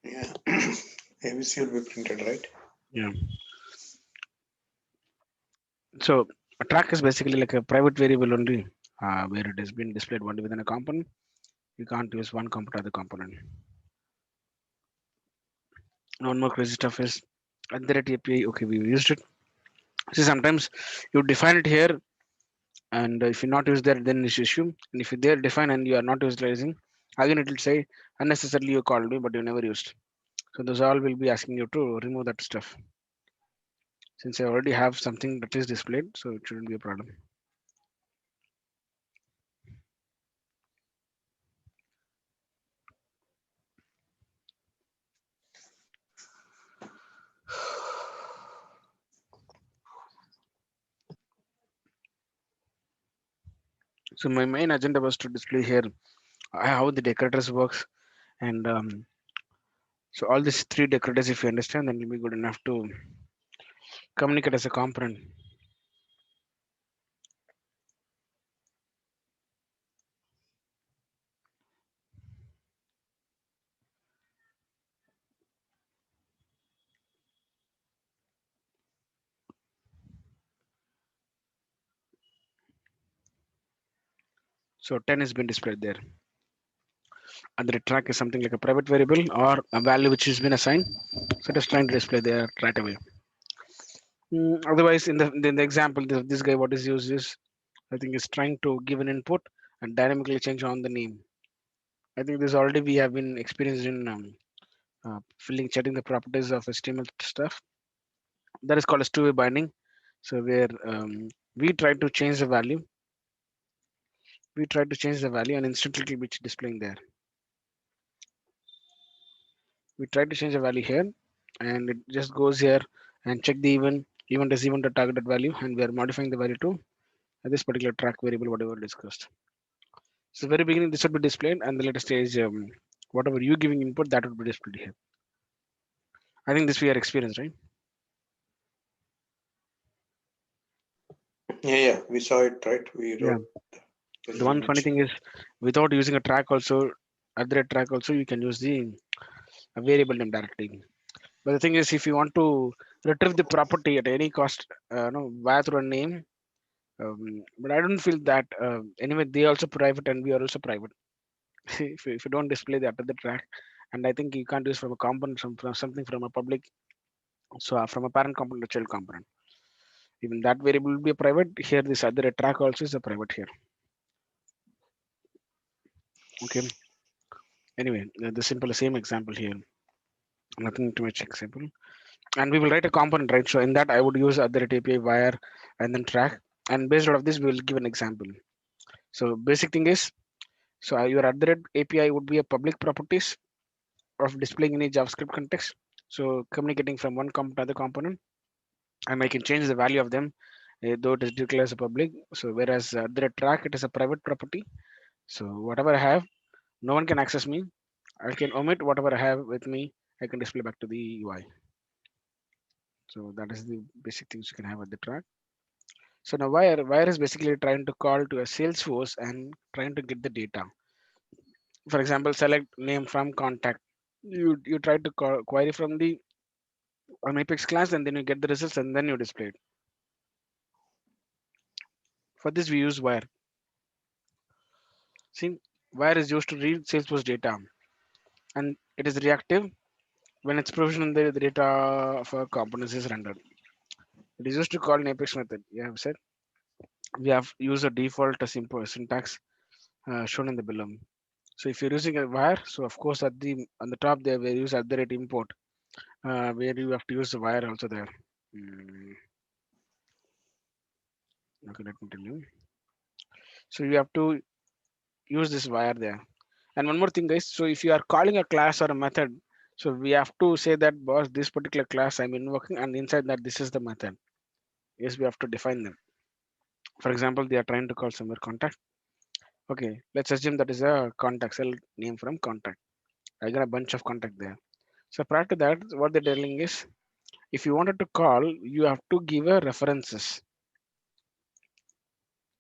[SPEAKER 2] Yeah. ABC will be printed, right?
[SPEAKER 1] Yeah. So a track is basically like a private variable only, where it has been displayed only within a component. You can't use one component or the component. One more crazy stuff is at the rate API. Okay, we used it. See, sometimes you define it here, and if you not use there, then it's issue. And if you there define and you are not utilizing, again it will say unnecessarily you called me, but you never used. So those all will be asking you to remove that stuff. Since I already have something that is displayed, so it shouldn't be a problem. So my main agenda was to display here how the decorators works, and so all these three decorators, if you understand, then will be good enough to communicate as a component. So 10 has been displayed there. And the track is something like a private variable or a value which has been assigned. So it is trying to display there right away. Otherwise, in the example, this guy what is used is, I think, is trying to give an input and dynamically change on the name. I think this already we have been experienced in checking the properties of HTML stuff. That is called as two-way binding. So where we try to change the value, and instantly it will be displaying there. We try to change the value here, and it just goes here and check the event is even the targeted value, and we are modifying the value to this particular track variable whatever discussed. So very beginning this would be displayed, and the later stage whatever you giving input that would be displayed here. I think this we are experienced, right?
[SPEAKER 2] Yeah, we saw it, right? We
[SPEAKER 1] Yeah.
[SPEAKER 2] wrote this
[SPEAKER 1] The one funny
[SPEAKER 2] image.
[SPEAKER 1] thing is, without using a track also, at the track also, you can use the a variable name directly. But the thing is, if you want to retrieve the property at any cost, no, via through a name. But I don't feel that anyway. They also private and we are also private. If you don't display that at the track, and I think you can't use from a component from something from a public, so from a parent component to child component. Even that variable will be a private. Here, this other track also is a private here. Okay. Anyway, the simple same example here. Nothing too much example. And we will write a component, right? So in that I would use other API wire and then track. And based out of this, we will give an example. So basic thing is, so your other API would be a public properties of displaying any JavaScript context. So communicating from one to other component, and I can change the value of them, though it is declared as a public. So whereas the track, it is a private property. So whatever I have, no one can access me. I can omit whatever I have with me. I can display back to the UI. So that is the basic things you can have at the track. So now wire is basically trying to call to a Salesforce and trying to get the data. For example, select name from contact. You try to query from the on Apex class, and then you get the results and then you display it. For this we use wire. See, wire is used to read Salesforce data, and it is reactive when it's provisioned the data for components is rendered. It is used to call an Apex method. You have said we have used a default simple syntax shown in the below. So if you're using a wire, so of course at the on the top there we use at the rate import, where you have to use the wire also there. Mm, okay, let me tell you. So you have to use this wire there. And one more thing, guys. So if you are calling a class or a method, so we have to say that boss, this particular class I'm invoking, and inside that this is the method. Yes, we have to define them. For example, they are trying to call somewhere contact. Okay, let's assume that is a contact cell name from contact. I got a bunch of contact there. So prior to that, what they're telling is, if you wanted to call, you have to give a references.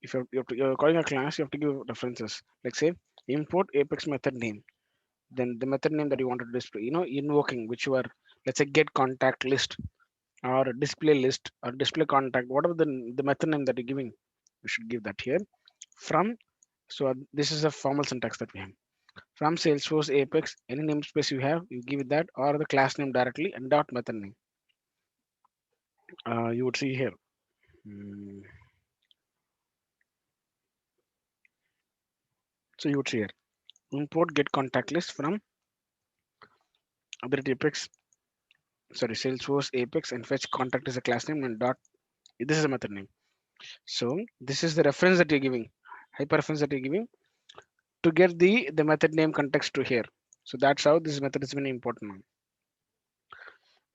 [SPEAKER 1] If you're calling a class, you have to give references. Like say, import Apex method name. Then the method name that you want to display, invoking, which you are, let's say, get contact list or display list or display contact, whatever the method name that you're giving, we should give that here. From, so this is a formal syntax that we have. From Salesforce Apex, any namespace you have, you give it that or the class name directly and dot method name. You would see here. Mm, So you would see here, import get contact list from other Apex, sorry, Salesforce Apex and fetch contact is a class name and dot. This is a method name. So this is the reference that you're giving, hyperreference that you're giving to get the method name context to here. So that's how this method is very important now.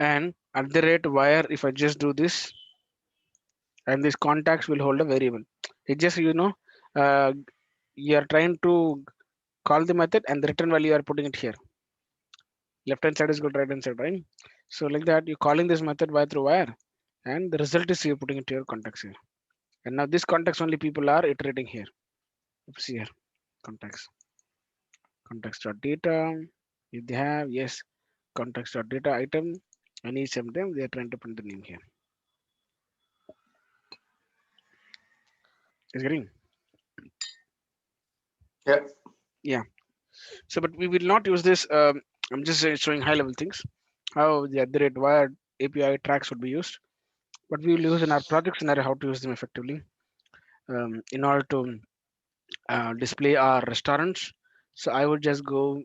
[SPEAKER 1] And at the rate wire, if I just do this, and this contacts will hold a variable. It just uh, you are trying to call the method and the return value you are putting it here. Left hand side is good, right hand side, right? So like that, you're calling this method via through wire, and the result is you're putting it to your contacts here. And now this context only people are iterating here. See here, context, context.data. If they have, yes, context.data item, and each of them they are trying to print the name here. Is getting?
[SPEAKER 2] Yeah.
[SPEAKER 1] Yeah. So, but we will not use this. I'm just showing high level things. How the other rate wired API tracks would be used, but we will use in our project scenario how to use them effectively in order to display our restaurants. So I would just go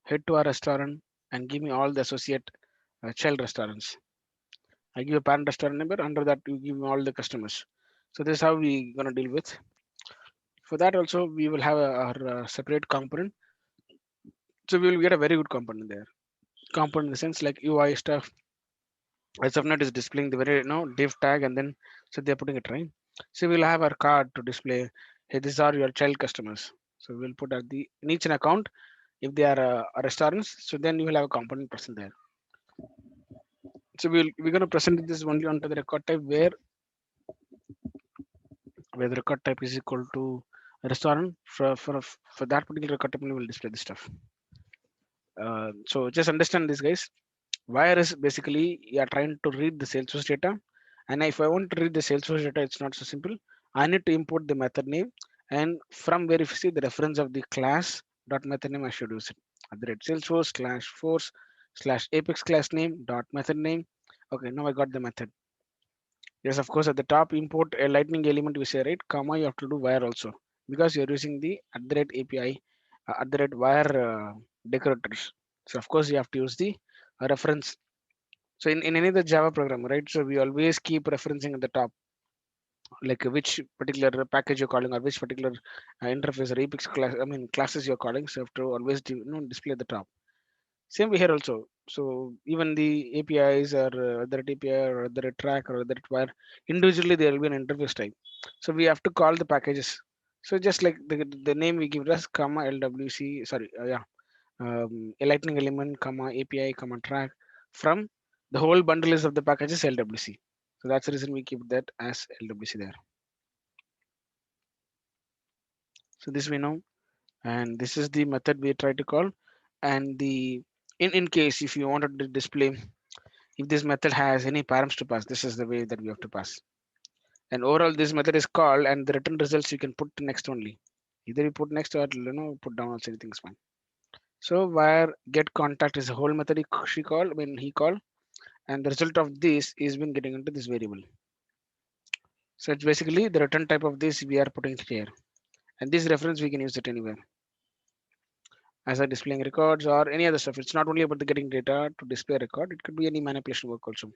[SPEAKER 1] head to our restaurant and give me all the associate child restaurants. I give a parent restaurant number. Under that, you give me all the customers. So this is how we gonna deal with. For that also, we will have our separate component. So we will get a very good component there. Component in the sense like UI stuff. As of now, it is displaying the very div tag, and then so they're putting it right. So we'll have our card to display. Hey, these are your child customers. So we'll put at the in each an account if they are restaurants. So then you will have a component present there. So we're gonna present this only onto the record type where the record type is equal to a restaurant. For that particular record type, we will display this stuff. So just understand this, guys. Wire is basically you are trying to read the Salesforce data, and if I want to read the Salesforce data, it's not so simple. I need to import the method name, and from where if you see the reference of the class dot method name, I should use it at the rate Salesforce slash force slash apex class name dot method name. Okay, now I got the method. Yes, of course, at the top import a lightning element we say, right, comma, you have to do wire also, because you're using the @API @wire decorators. So of course you have to use the reference. So in any other Java program, right? So we always keep referencing at the top, like which particular package you're calling or which particular interface or Apex class, I mean classes you're calling. So you have to always display at the top. Same way here also. So even the APIs or other API or other track or other wire, individually there will be an interface type. So we have to call the packages. So just like the name we give us, comma LWC, sorry, a lightning element, comma API, comma track from the whole bundle is of the packages LWC. So that's the reason we keep that as LWC there. So this we know, and this is the method we try to call. And the in case if you wanted to display, if this method has any params to pass, this is the way that we have to pass. And overall, this method is called, and the return results you can put next only. Either you put next or put down also, anything is fine. So where get contact is a whole method she called when he called, and the result of this is been getting into this variable. So it's basically the return type of this we are putting here, and this reference we can use it anywhere as a displaying records or any other stuff. It's not only about the getting data to display a record; it could be any manipulation work also.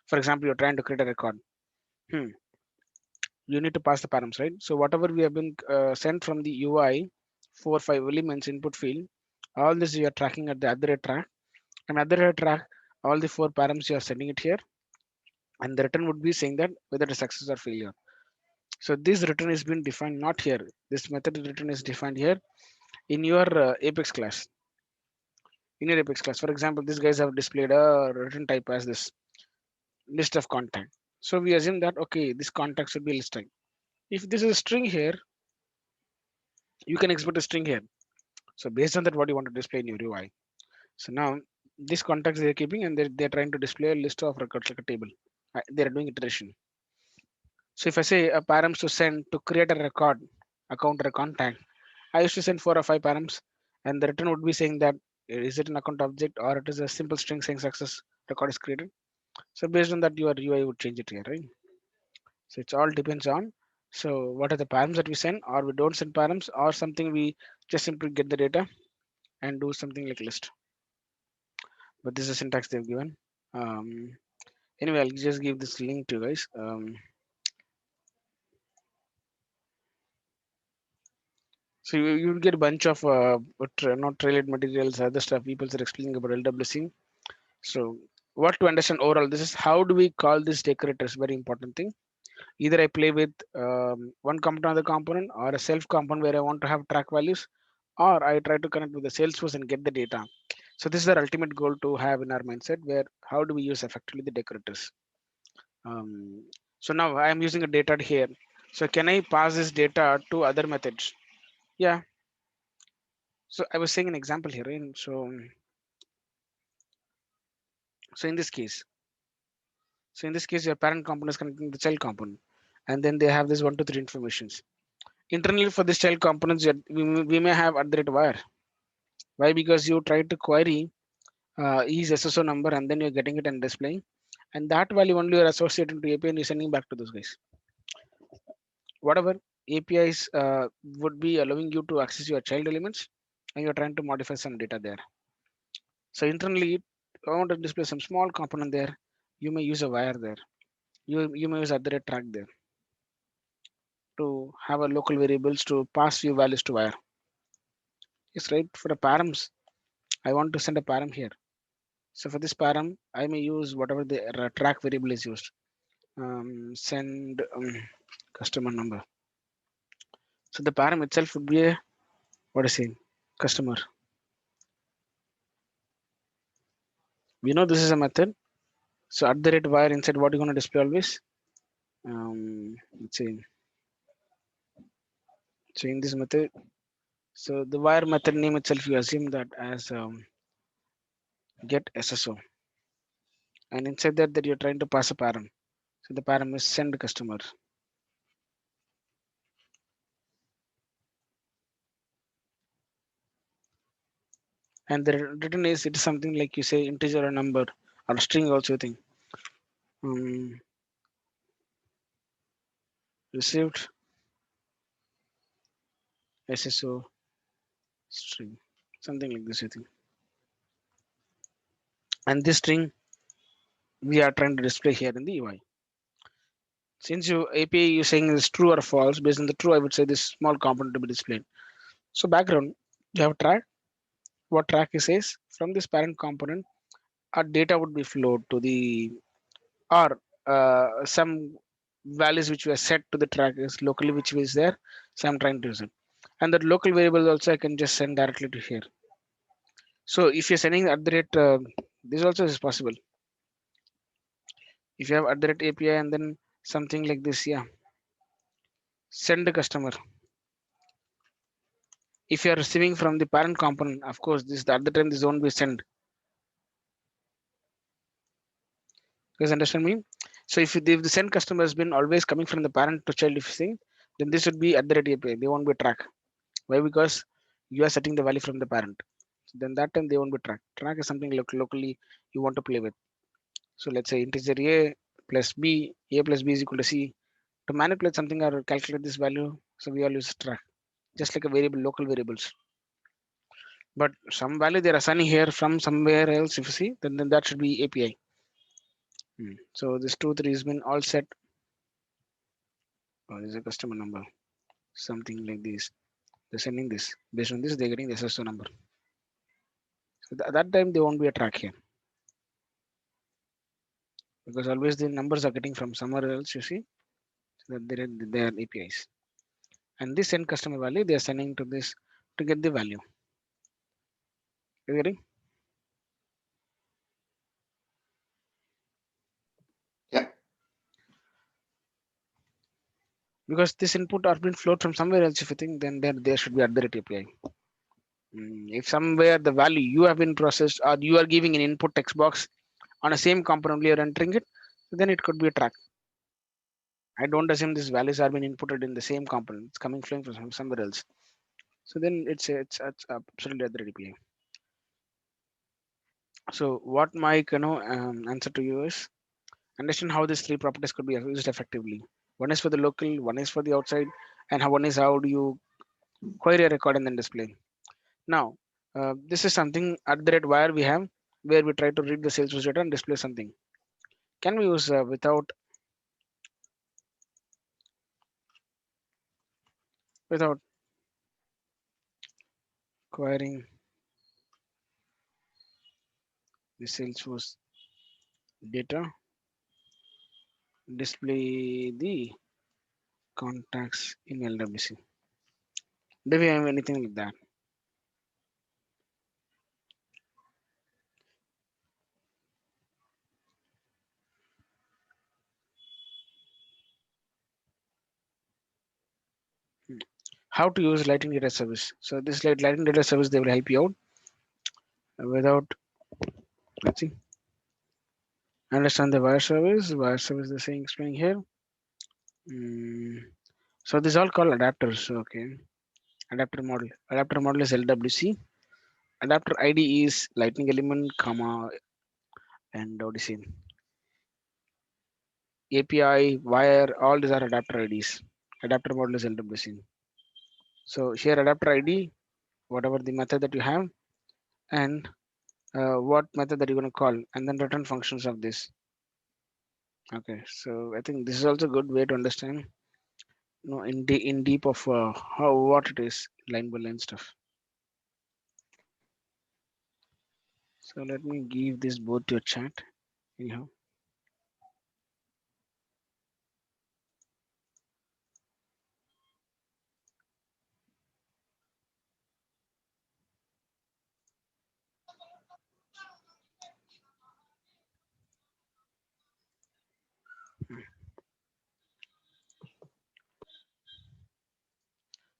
[SPEAKER 1] For example, you're trying to create a record. Hmm. You need to pass the params, right? So whatever we have been sent from the UI, 4 or 5 elements input field, all this you are tracking at the other track, and other track, all the 4 params you are sending it here, and the return would be saying that whether it is success or failure. So this return is been defined not here. This method return is defined here in your Apex class. In your Apex class, for example, these guys have displayed a return type as this list of contact. So we assume that okay, this contact should be list type. If this is a string here, you can expect a string here. So based on that, what you want to display in your UI. So now this context they're keeping, and they're trying to display a list of records like a table. They're doing iteration. So if I say a params to send to create a record, account or a contact, I used to send 4 or 5 params, and the return would be saying that is it an account object or it is a simple string saying success record is created. So based on that, your UI would change it here, right? So it's all depends on. So what are the params that we send, or we don't send params, or something we just simply get the data and do something like list. But this is the syntax they've given. Um, anyway, I'll just give this link to you guys. So you will get a bunch of not trailer materials, other stuff. People are explaining about LWC. So what to understand overall, this is how do we call these decorators? Very important thing. Either I play with one component of the component or a self component where I want to have track values, or I try to connect with the Salesforce and get the data. So this is our ultimate goal to have in our mindset, where how do we use effectively the decorators. So now I am using a data here. So can I pass this data to other methods? Yeah. So I was saying an example here. Right? So in this case, your parent component is connecting the child component, and then they have this 1 2 3 informations. Internally for this child components, we may have at the rate wire. Why? Because you try to query his SSO number, and then you're getting it and displaying, and that value only you're associating to API and you're sending back to those guys. Whatever APIs would be allowing you to access your child elements, and you're trying to modify some data there. So internally, I want to display some small component there. You may use a wire there. You may use other track there to have a local variables to pass few values to wire. Yes, right. For the params, I want to send a param here. So for this param, I may use whatever the track variable is used. Send customer number. So the param itself would be a what is it? Customer. We know this is a method. So at the rate wire inside, what you going to display always? Let's see. So in this method, so the wire method name itself, you assume that as get SSO, and inside that you're trying to pass a param. So the param is send customer, and the return is it is something like you say integer or number or string also thing. Um, Received SSO string, something like this, I think. And this string we are trying to display here in the UI. Since you API you're saying is true or false, based on the true, I would say this small component to be displayed. So background, you have track. What track it says from this parent component, our data would be flowed to the or some values which were set to the track is locally which is there. So I'm trying to use it. And that local variable also I can just send directly to here. So if you're sending at the rate, this also is possible. If you have at the rate API and then something like this, yeah, send the customer. If you are receiving from the parent component, of course, this at the time this won't be sent. You guys understand me? So if the send customer has been always coming from the parent to child, if you think, then this would be at the rate API. They won't be track. Why? Because you are setting the value from the parent. So then that time they won't be track. Track is something locally you want to play with. So let's say integer a plus b, a plus b is equal to c. To manipulate something or calculate this value, so we all use track, just like a variable, local variables. But some value they're assigning here from somewhere else. If you see, then that should be API. So this 2 3 has been all set. Or is a customer number, something like this. They're sending this. Based on this, they're getting the SSO number. So that time they won't be a track here because always the numbers are getting from somewhere else. You see, so that they're APIs. And this send customer value they are sending to this to get the value. You getting?
[SPEAKER 2] Yeah.
[SPEAKER 1] Because this input are being flowed from somewhere else. If you think, then there should be at the rate API. If somewhere the value you have been processed or you are giving an input text box on a same component you are entering it, then it could be a track. I don't assume these values are being inputted in the same component. It's coming flowing from somewhere else. So then it's absolutely at the API. So what my answer to you is understand how these three properties could be used effectively. One is for the local, one is for the outside, and one is how do you query a record and then display. Now, this is something at the rate wire we have where we try to read the Salesforce data and display something. Can we use without querying the Salesforce data, display the contacts in LWC? Do we have anything like that? How to use Lightning Data Service? So this Lightning Data Service they will help you out without, let's see, understand the wire service. Wire service they're saying explaining here. So this all called adapters. Okay, adapter model. Adapter model is LWC. Adapter ID is lightning element, comma, and what is it? API, wire, all these are adapter IDs. Adapter model is LWC. So here adapter ID, whatever the method that you have, and what method that you're going to call, and then return functions of this. Okay, so I think this is also a good way to understand, in deep of how what it is, line by line stuff. So let me give this both to your chat. Anyhow,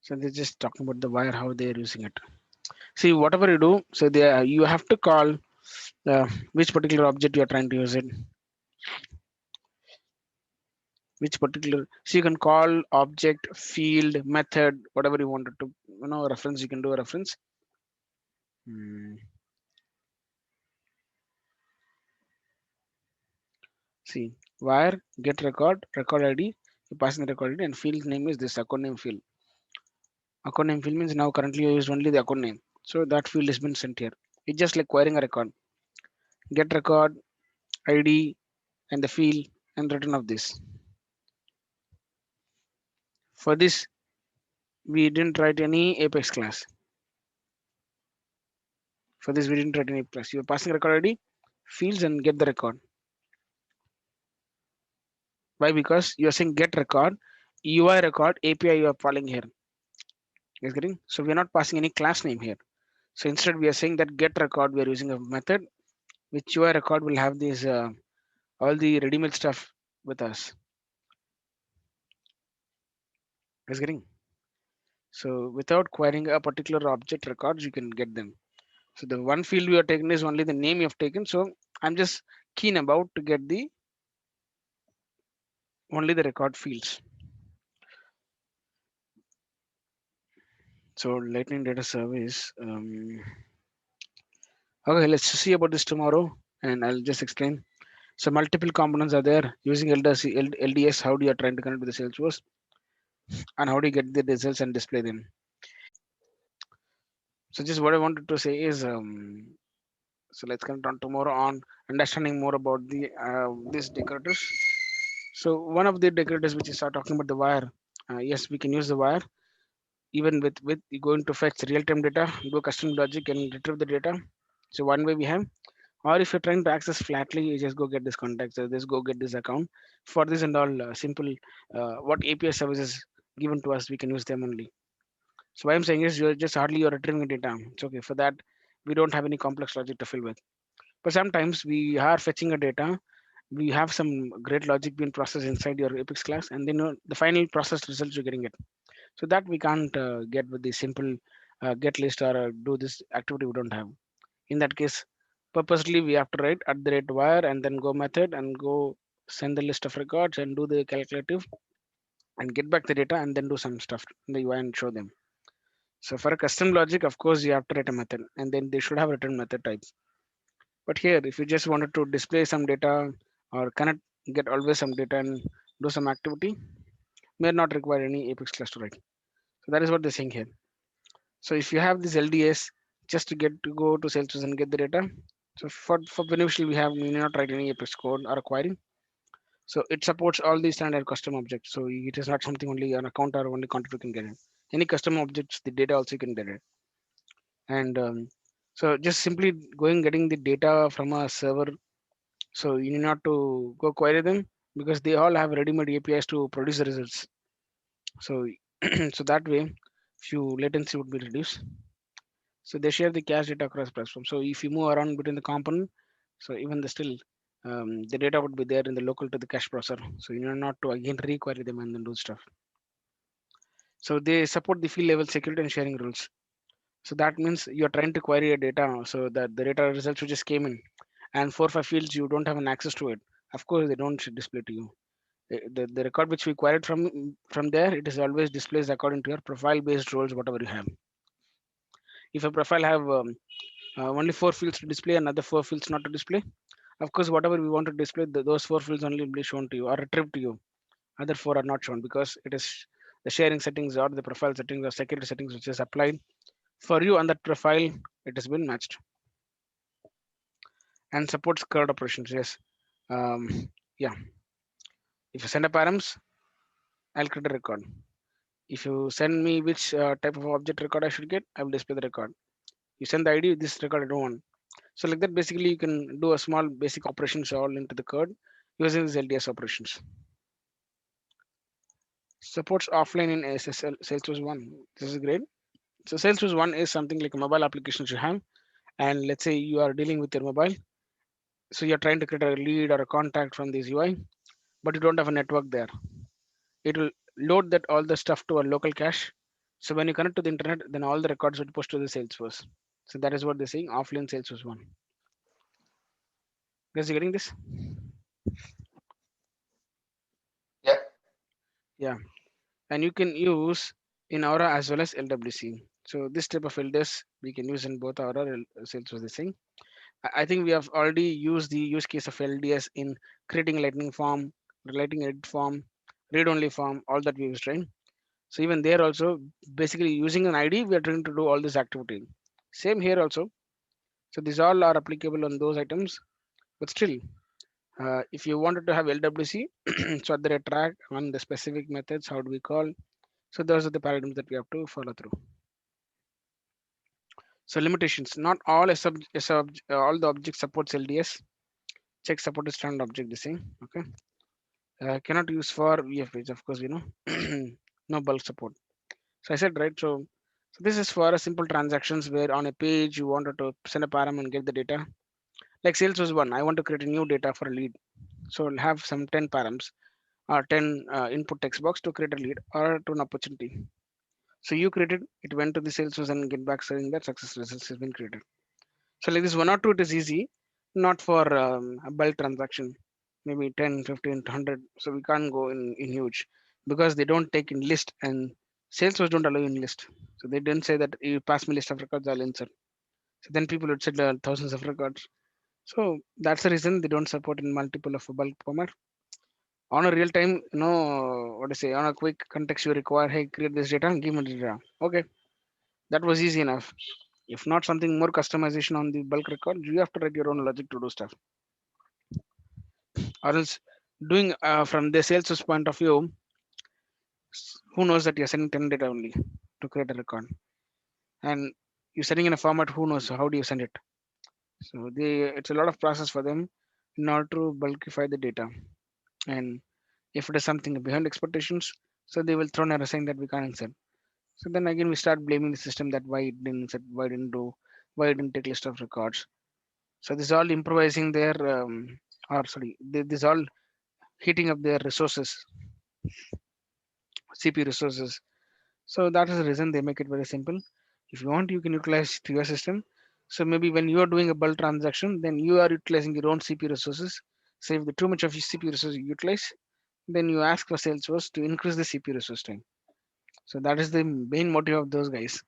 [SPEAKER 1] so they're just talking about the wire, how they're using it. See, whatever you do, so they you have to call which particular object you are trying to use it. Which particular, so you can call object, field, method, whatever you wanted to, reference. You can do a reference. Hmm. See, wire get record ID. You pass in the record ID, and field name is this account name field. Account name field means now currently you use only the account name. So that field has been sent here. It's just like querying a record. Get record, ID, and the field and return of this. For this, we didn't write any Apex class. For this, we didn't write any class. You're passing record ID, fields, and get the record. Why? Because you're saying get record, UI record, API you are calling here. Is getting? So we are not passing any class name here. So instead, we are saying that get record, we are using a method which UI record will have these all the ready-made stuff with us. Is getting? So without querying a particular object records, you can get them. So the one field we are taking is only the name you have taken. So I'm just keen about to get the only the record fields. So Lightning Data Service. Okay, let's see about this tomorrow, and I'll just explain. So multiple components are there using LDS. How do you are trying to connect with the Salesforce, and how do you get the results and display them? So just what I wanted to say is, so let's connect on tomorrow on understanding more about the these decorators. So one of the decorators which is start talking about the wire. Yes, we can use the wire even with going to fetch real-time data, do custom logic and retrieve the data. So one way we have, or if you're trying to access flatly, you just go get this contact, so just go get this account. For this and all simple what API services given to us, we can use them only. So what I'm saying is you're just hardly you're retrieving data. It's okay for that. We don't have any complex logic to fill with, but sometimes we are fetching a data. We have some great logic being processed inside your Apex class, and then the final processed results you're getting it. So that we can't get with the simple get list or do this activity we don't have. In that case, purposely we have to write at the rate wire and then go method and go send the list of records and do the calculative and get back the data and then do some stuff in the UI and show them. So for a custom logic, of course, you have to write a method and then they should have written method types. But here, if you just wanted to display some data or connect, get always some data and do some activity, may not require any Apex class to write. So that is what they're saying here. So if you have this LDS just to get to go to Salesforce and get the data. So for beneficial, we need not write any Apex code or a query. So it supports all the standard custom objects. So it is not something only an account or only content you can get it. Any custom objects, the data also you can get it. And so just simply going getting the data from a server. So you need not to go query them because they all have ready-made APIs to produce the results. So so that way, few latency would be reduced. So they share the cache data across platforms. So if you move around between the component, so even the still the data would be there in the local to the cache processor. So you need not to again require them and then do stuff. So they support the field level security and sharing rules. So that means you're trying to query a data so that the data results which just came in and 4 or 5 fields you don't have an access to it. Of course, they don't display to you. The record which we queried from there, it is always displays according to your profile based roles, whatever you have. If a profile have only 4 fields to display and other 4 fields not to display, of course, whatever we want to display, those 4 fields only will be shown to you or retrieved to you. Other 4 are not shown because it is the sharing settings or the profile settings or security settings which is applied for you on that profile. It has been matched and supports CRUD operations. Yes, yeah. If you send a params, I'll create a record. If you send me which type of object record I should get, I will display the record. You send the ID, this record I don't want. So like that, basically you can do a small basic operations all into the code using these LDS operations. Supports offline in SSL Salesforce 1. This is great. So Salesforce 1 is something like a mobile application you have. And let's say you are dealing with your mobile. So you're trying to create a lead or a contact from this UI, but you don't have a network there. It will load that all the stuff to a local cache. So when you connect to the internet, then all the records will push to the Salesforce. So that is what they're saying, offline Salesforce 1. Guys, you getting this?
[SPEAKER 2] Yeah.
[SPEAKER 1] Yeah. And you can use in Aura as well as LWC. So this type of LDS we can use in both Aura and Salesforce this thing. I think we have already used the use case of LDS in creating lightning form, relating edit form, read only form, all that we used, right? So even there also, basically using an ID, we are trying to do all this activity. Same here also. So these all are applicable on those items. But still, if you wanted to have LWC, so at the track on the specific methods, how do we call? So those are the paradigms that we have to follow through. So limitations, not all all the objects supports LDS. Check support is standard object the same. Okay. Cannot use for VF page, of course, no bulk support. So I said, right. So this is for a simple transactions where on a page you wanted to send a param and get the data. Like sales was one. I want to create a new data for a lead. So I'll have some 10 params or 10 input text box to create a lead or to an opportunity. So you created, it went to the sales force and get back saying that success results has been created. So like this one or two, it is easy, not for a bulk transaction, maybe 10, 15, 100. So we can't go in huge because they don't take in list and Salesforce don't allow in list. So they didn't say that you pass me list of records, I'll insert. So then people would set thousands of records. So that's the reason they don't support in multiple of a bulk format. On a real time, what to say, on a quick context, you require, hey, create this data and give me the data. Okay, that was easy enough. If not something more customization on the bulk record, you have to write your own logic to do stuff. Or else doing from the sales point of view, who knows that you're sending 10 data only to create a record. And you're sending in a format, who knows how do you send it? So it's a lot of process for them in order to bulkify the data. And if it is something beyond expectations, so they will throw an error saying that we can't insert. So then again we start blaming the system that why it didn't insert, why it didn't do, why it didn't take list of records. So this all improvising their or sorry, this all heating up their resources, CPU resources. So that is the reason they make it very simple. If you want, you can utilize to your system. So maybe when you are doing a bulk transaction, then you are utilizing your own CPU resources. So if the too much of your CPU resources you utilize, then you ask for Salesforce to increase the CPU resource time. So that is the main motive of those guys.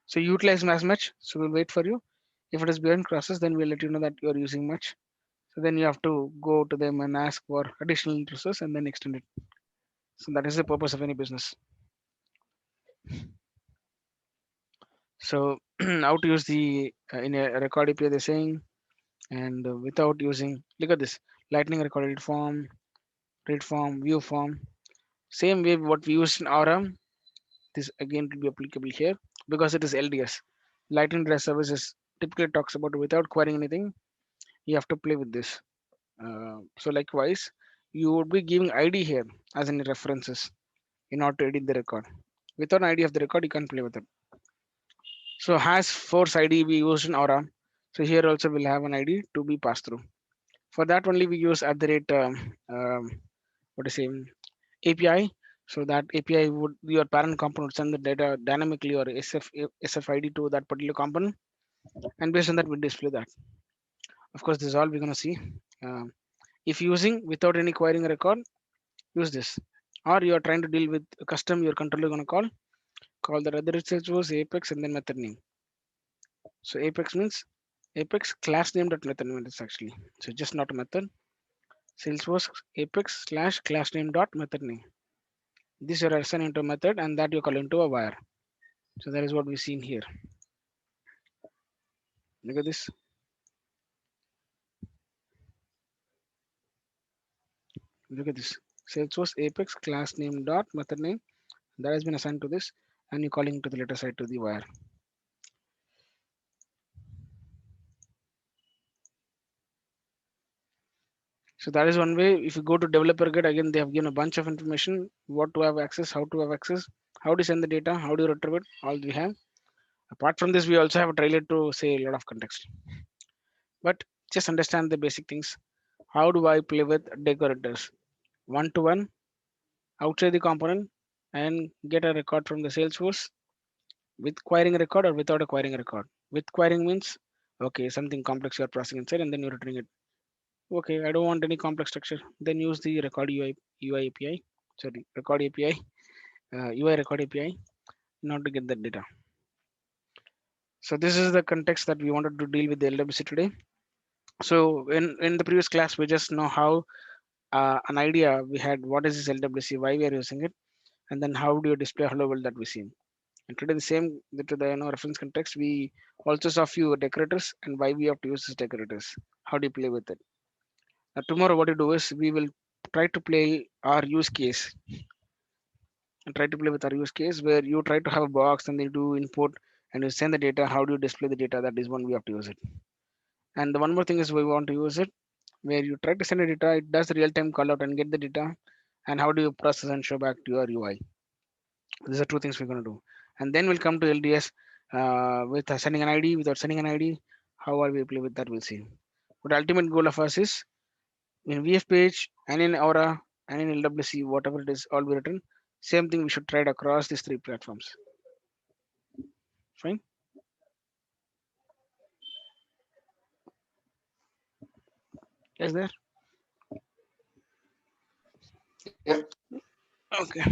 [SPEAKER 1] So you utilize as much, so we'll wait for you. If it is beyond crosses, then we'll let you know that you're using much. So then you have to go to them and ask for additional resource and then extend it. So that is the purpose of any business. So how to use the in a record API they're saying, and without using, look at this lightning record read form, view form. Same way what we use in Aura, this again will be applicable here because it is LDS. Lightning Dress Services typically talks about without querying anything, you have to play with this. So likewise, you would be giving ID here as in references in order to edit the record. Without an ID of the record, you can't play with it. So has force ID we used in Aura. So here also we'll have an ID to be passed through. For that only we use at the rate what is say API. So that API would your parent component send the data dynamically or SFID to that particular component, and based on that we display that. Of course, this is all we're gonna see. If using without any querying a record, use this. Or you are trying to deal with a custom your controller gonna call the other research was Apex and then method name. So Apex means Apex class name dot method name is actually. So just not a method. Salesforce Apex slash class name dot method name. This you are assigning to a method and that you call into a wire. So that is what we seen here. Look at this. Look at this. Salesforce Apex class name dot method name that has been assigned to this, and you calling to the later side to the wire. So that is one way. If you go to developer guide, again they have given a bunch of information, what to have access, how to have access, how to send the data, how to retrieve it, all we have. Apart from this, we also have a trailer to say a lot of context. But just understand the basic things. How do I play with decorators? One to one, outside the component, and get a record from the Salesforce with querying a record or without acquiring a record. With querying means, okay, something complex you're processing inside and then you're returning it. Okay, I don't want any complex structure. Then use the record UI API, sorry, record API, UI record API, not to get that data. So this is the context that we wanted to deal with the LWC today. So in the previous class, we just know how an idea we had, what is this LWC, why we are using it, and then how do you display hello world that we see. And today the same to the reference context, we also saw few decorators and why we have to use these decorators. How do you play with it? Now tomorrow what you do is we will try to play our use case and try to play with our use case where you try to have a box and they do input and you send the data. How do you display the data? That is one we have to use it. And the one more thing is we want to use it where you try to send the data, it does real time call out and get the data. And how do you process and show back to your UI? These are two things we're going to do. And then we'll come to LDS with sending an ID, without sending an ID. How are we play with that? We'll see. But ultimate goal of us is in VF page and in Aura and in LWC, whatever it is, all be written. Same thing we should try it across these three platforms. Fine. Is there?
[SPEAKER 2] Yeah.
[SPEAKER 1] Okay.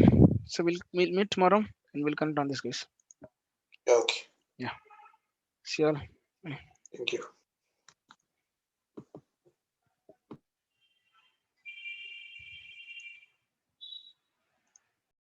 [SPEAKER 1] So we'll meet tomorrow and we'll connect on this case.
[SPEAKER 2] Okay.
[SPEAKER 1] Yeah. See you all.
[SPEAKER 2] Thank you.